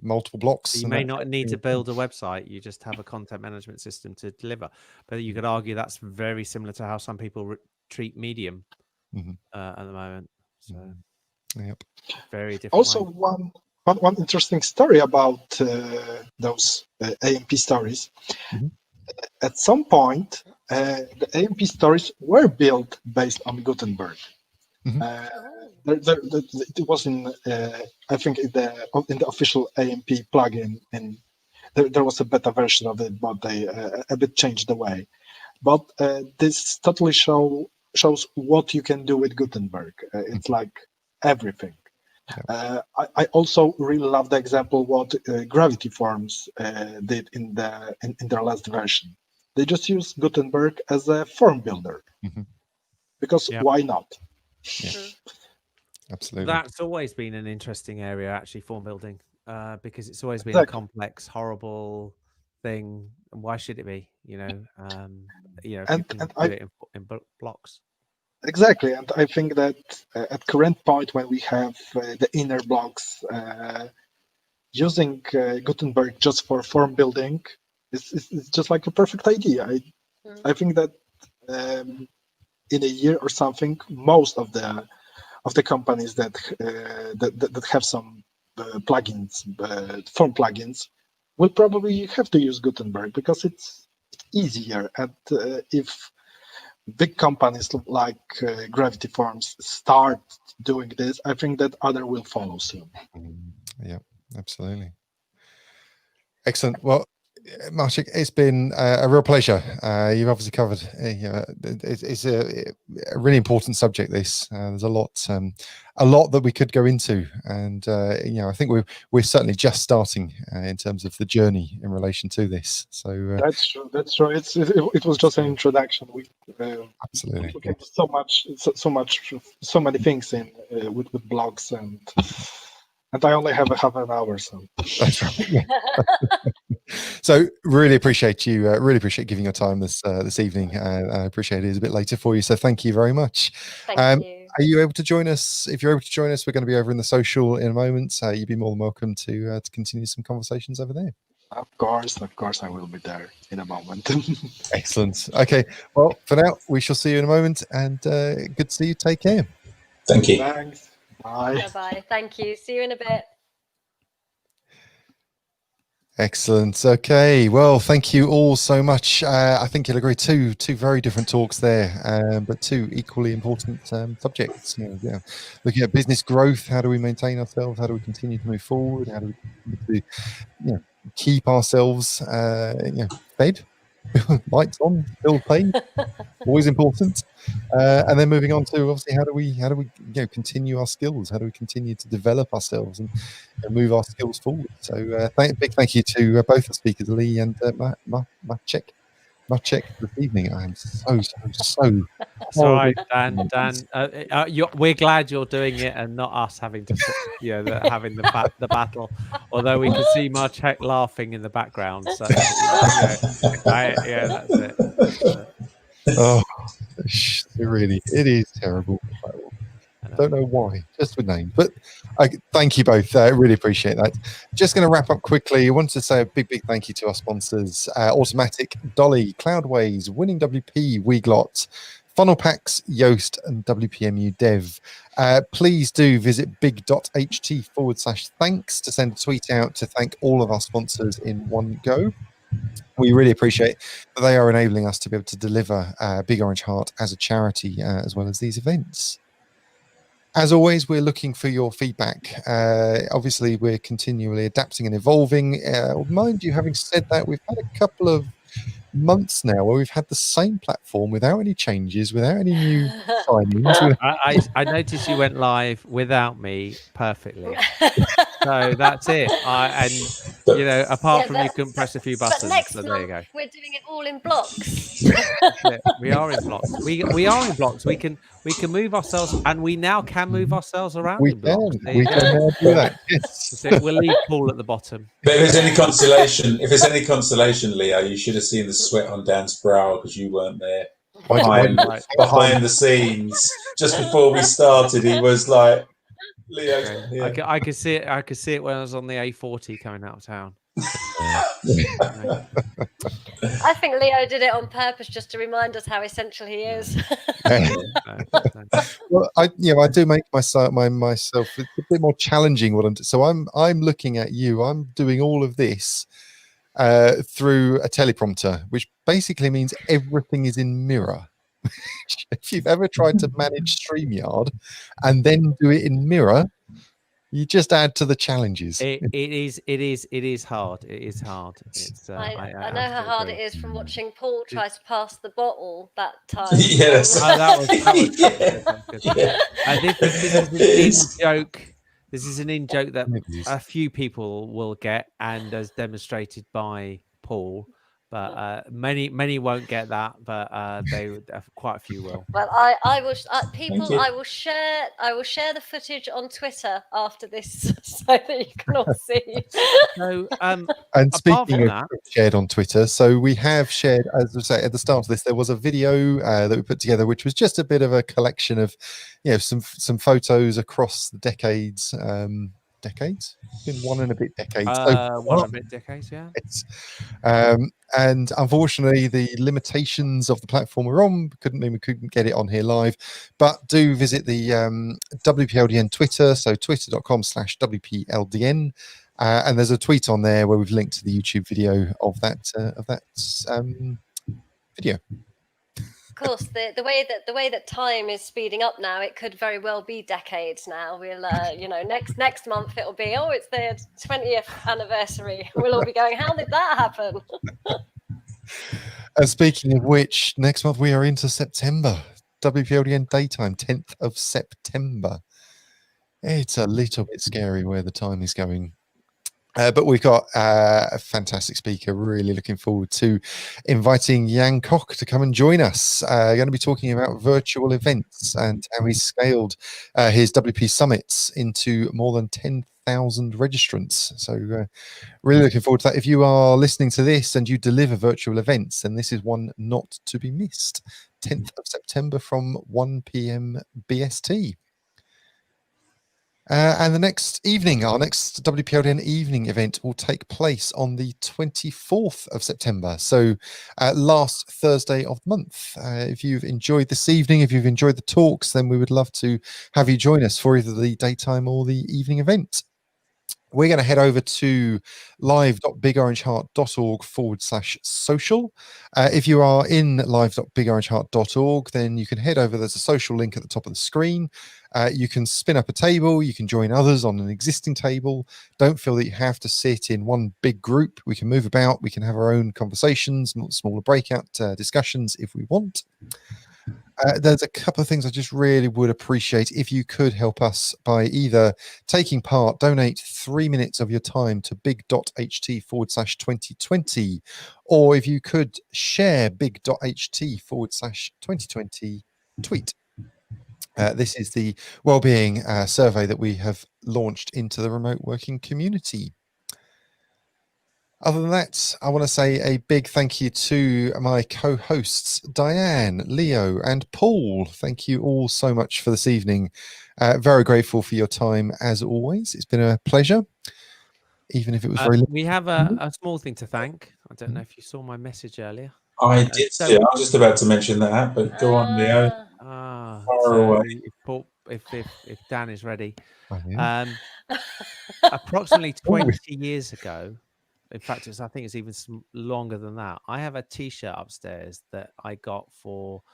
Speaker 1: multiple blocks.
Speaker 6: So you may not need to build a website. You just have a content management system to deliver. But you could argue that's very similar to how some people treat Medium at the moment. So,
Speaker 1: yep,
Speaker 6: very different.
Speaker 5: Also, one interesting story about those AMP stories. At some point, the AMP stories were built based on Gutenberg. It was in, I think, in the official AMP plugin, and there was a beta version of it, but they a bit changed the way. But this totally shows what you can do with Gutenberg. It's like everything. I also really love the example what Gravity Forms did in their last version. They just use Gutenberg as a form builder because why not?
Speaker 1: Absolutely.
Speaker 6: That's always been an interesting area, actually, form building, because it's always been a complex, horrible thing. And why should it be? If you can do it in blocks.
Speaker 5: Exactly, and I think that at current point when we have the inner blocks, using Gutenberg just for form building is just like a perfect idea. I think that in a year or something, most of the companies that have some plugins, form plugins, will probably have to use Gutenberg because it's easier. And if big companies like Gravity Forms start doing this, I think that other will follow soon.
Speaker 1: Yeah, absolutely. Excellent. Well, Maciek, it's been a real pleasure. You've obviously covered, it's a really important subject. This there's a lot that we could go into, and I think we're certainly just starting in terms of the journey in relation to this. So
Speaker 5: that's true. That's true. It was just an introduction.
Speaker 1: Absolutely.
Speaker 5: We can do so many things in with blogs, and I only have a half an hour, so.
Speaker 1: That's right. So really appreciate you. Really appreciate giving your time this evening. I appreciate it is a bit later for you, so thank you very much.
Speaker 3: Thank you.
Speaker 1: Are you able to join us? If you're able to join us, we're going to be over in the social in a moment. You'd be more than welcome to continue some conversations over there.
Speaker 5: Of course, I will be there in a moment.
Speaker 1: Excellent. Okay. Well, for now, we shall see you in a moment, and good to see you. Take care.
Speaker 2: Thank you.
Speaker 5: Thanks. Bye.
Speaker 3: Bye. Thank you. See you in a bit.
Speaker 1: Excellent. Okay. Well, thank you all so much. I think you'll agree, two very different talks there, but two equally important subjects. Looking at business growth, how do we maintain ourselves? How do we continue to move forward? How do we keep ourselves fed, lights on, bill paid? Always important. And then moving on to obviously how do we continue our skills? How do we continue to develop ourselves and move our skills forward? So big thank you to both the speakers, Lee and Maciek this evening. I am so
Speaker 6: It's all right, Dan. We're glad you're doing it and not us having to, having the battle. Although we can see Maciek laughing in the background. So that's it.
Speaker 1: Oh, it is terrible. I don't know why, just with names. But thank you both. I really appreciate that. Just going to wrap up quickly. I wanted to say a big thank you to our sponsors, Automatic, Dolly, Cloudways, Winning WP, Weglot, Funnel Packs, Yoast, and WPMU Dev. Please do visit big.ht/thanks to send a tweet out to thank all of our sponsors in one go. We really appreciate that they are enabling us to be able to deliver Big Orange Heart as a charity, as well as these events. As always, we're looking for your feedback. Obviously, we're continually adapting and evolving. Mind you, having said that, we've had a couple of months now where we've had the same platform without any changes, without any new signings.
Speaker 6: I noticed you went live without me perfectly. So that's it. Apart from you couldn't press a few buttons.
Speaker 3: But next
Speaker 6: so
Speaker 3: month,
Speaker 6: there you go.
Speaker 3: we're doing it all in blocks.
Speaker 6: We are in blocks. We are in blocks. We can move ourselves, and we now can move ourselves around.
Speaker 1: We
Speaker 6: in blocks.
Speaker 1: can now do that. Yes.
Speaker 6: So we'll leave Paul at the bottom.
Speaker 2: But if there's any consolation, Leo, you should have seen the sweat on Dan's brow because you weren't there. Behind the scenes, just before we started, he was like, Leo. Yeah.
Speaker 6: I could see it. I could see it when I was on the A40 coming out of town.
Speaker 3: I think Leo did it on purpose just to remind us how essential he is.
Speaker 1: Well, I do make myself it's a bit more challenging what I'm doing. So I'm looking at you. I'm doing all of this through a teleprompter, which basically means everything is in mirror. If you've ever tried to manage StreamYard and then do it in mirror, You just add to the challenges.
Speaker 6: It is hard. It is hard. It's
Speaker 3: I know how
Speaker 6: absolutely
Speaker 3: hard
Speaker 6: agree.
Speaker 3: it is from watching Paul try to pass the bottle that time.
Speaker 2: Yes.
Speaker 6: Oh, that was
Speaker 2: Yeah.
Speaker 6: that was good.
Speaker 2: Yeah.
Speaker 6: This is an
Speaker 2: It is.
Speaker 6: in-joke. This is an in-joke that
Speaker 1: It is.
Speaker 6: a few people will get, and as demonstrated by Paul, but many won't get that, but quite a few will.
Speaker 3: Well, I will people.
Speaker 2: you.
Speaker 3: I will share the footage on Twitter after this so that you can all see.
Speaker 6: So
Speaker 1: And
Speaker 6: apart
Speaker 1: speaking
Speaker 6: from
Speaker 1: of
Speaker 6: that,
Speaker 1: shared on Twitter, so we have shared, as I say at the start of this, there was a video that we put together, which was just a bit of a collection of, some photos across the decades. Decades? Been 1 and a bit decades. So
Speaker 6: 1 and a bit decades, yeah.
Speaker 1: it's, and unfortunately, the limitations of the platform we're on we couldn't get it on here live. But do visit the WPLDN Twitter, so twitter.com/WPLDN. And there's a tweet on there where we've linked to the YouTube video of that video.
Speaker 3: Of course, the way that time is speeding up now, it could very well be decades now. We'll next month it'll be it's the 20th anniversary. We'll all be going, how did that happen?
Speaker 1: And speaking of which, next month we are into September. WPLDN daytime, 10th of September. It's a little bit scary where the time is going. But we've got a fantastic speaker. Really looking forward to inviting Jan Koch to come and join us. Going to be talking about virtual events and how he's scaled his WP summits into more than 10,000 registrants. So really looking forward to that. If you are listening to this and you deliver virtual events, then this is one not to be missed. 10th of September from 1 p.m. BST. And the next evening, our next WPLDN evening event will take place on the 24th of September. So last Thursday of the month. If you've enjoyed this evening, if you've enjoyed the talks, then we would love to have you join us for either the daytime or the evening event. We're going to head over to live.bigorangeheart.org/social. If you are in live.bigorangeheart.org, then you can head over. There's a social link at the top of the screen. You can spin up a table. You can join others on an existing table. Don't feel that you have to sit in one big group. We can move about. We can have our own conversations, smaller breakout discussions if we want. There's a couple of things I just really would appreciate if you could help us by either taking part, donate 3 minutes of your time to big.ht/2020, or if you could share big.ht/2020 tweet. This is the wellbeing survey that we have launched into the remote working community. Other than that, I want to say a big thank you to my co-hosts, Diane, Leo, and Paul. Thank you all so much for this evening. Very grateful for your time, as always. It's been a pleasure, even if it was very limited.
Speaker 6: We have a small thing to thank. I don't know if you saw my message earlier.
Speaker 2: I did see it. I was just about to mention that, but go on, Leo.
Speaker 6: If Dan is ready.
Speaker 1: Oh,
Speaker 6: Approximately 20 years ago, in fact, I think it's even longer than that. I have a T-shirt upstairs that I got for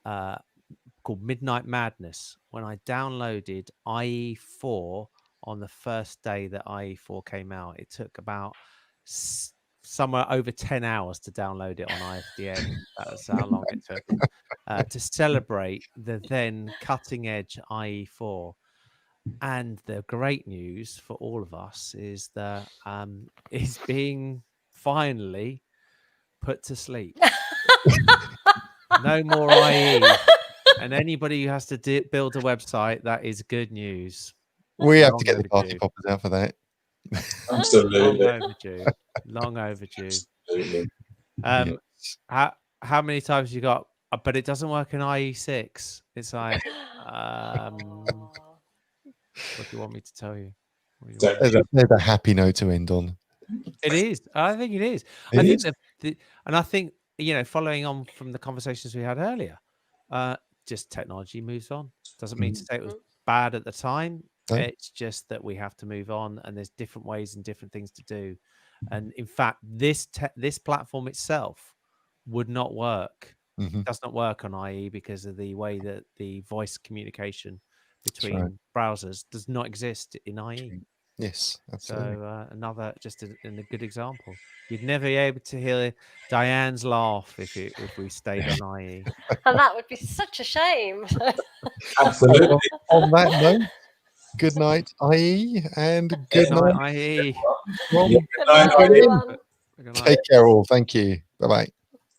Speaker 6: called Midnight Madness when I downloaded IE4 on the first day that IE4 came out. It took about somewhere over 10 hours to download it on ISDN. That's how long it took to celebrate the then cutting edge IE4. And the great news for all of us is that it's being finally put to sleep. No more IE. And anybody who has to build a website, that is good news.
Speaker 1: We have to get the party poppers out for that.
Speaker 2: Absolutely.
Speaker 6: Long overdue.
Speaker 2: Absolutely.
Speaker 6: How many times you got? But it doesn't work in IE6. It's like, what do you want me to tell you?
Speaker 1: There's a happy note to end on.
Speaker 6: It is. I think it is. I think following on from the conversations we had earlier, just technology moves on. Doesn't mean to say it was bad at the time. No. It's just that we have to move on, and there's different ways and different things to do. And in fact, this platform itself would not work. Does not work on IE because of the way that the voice communication between browsers does not exist in IE.
Speaker 1: Yes, absolutely.
Speaker 6: So another just a good example. You'd never be able to hear Diane's laugh if we stayed on IE.
Speaker 3: And that would be such a shame.
Speaker 2: Absolutely.
Speaker 1: On that note, good night, IE, and good night.
Speaker 6: IE.
Speaker 1: From
Speaker 2: Good night,
Speaker 3: everyone.
Speaker 6: Good night.
Speaker 1: Take care, all. Thank you. Bye bye.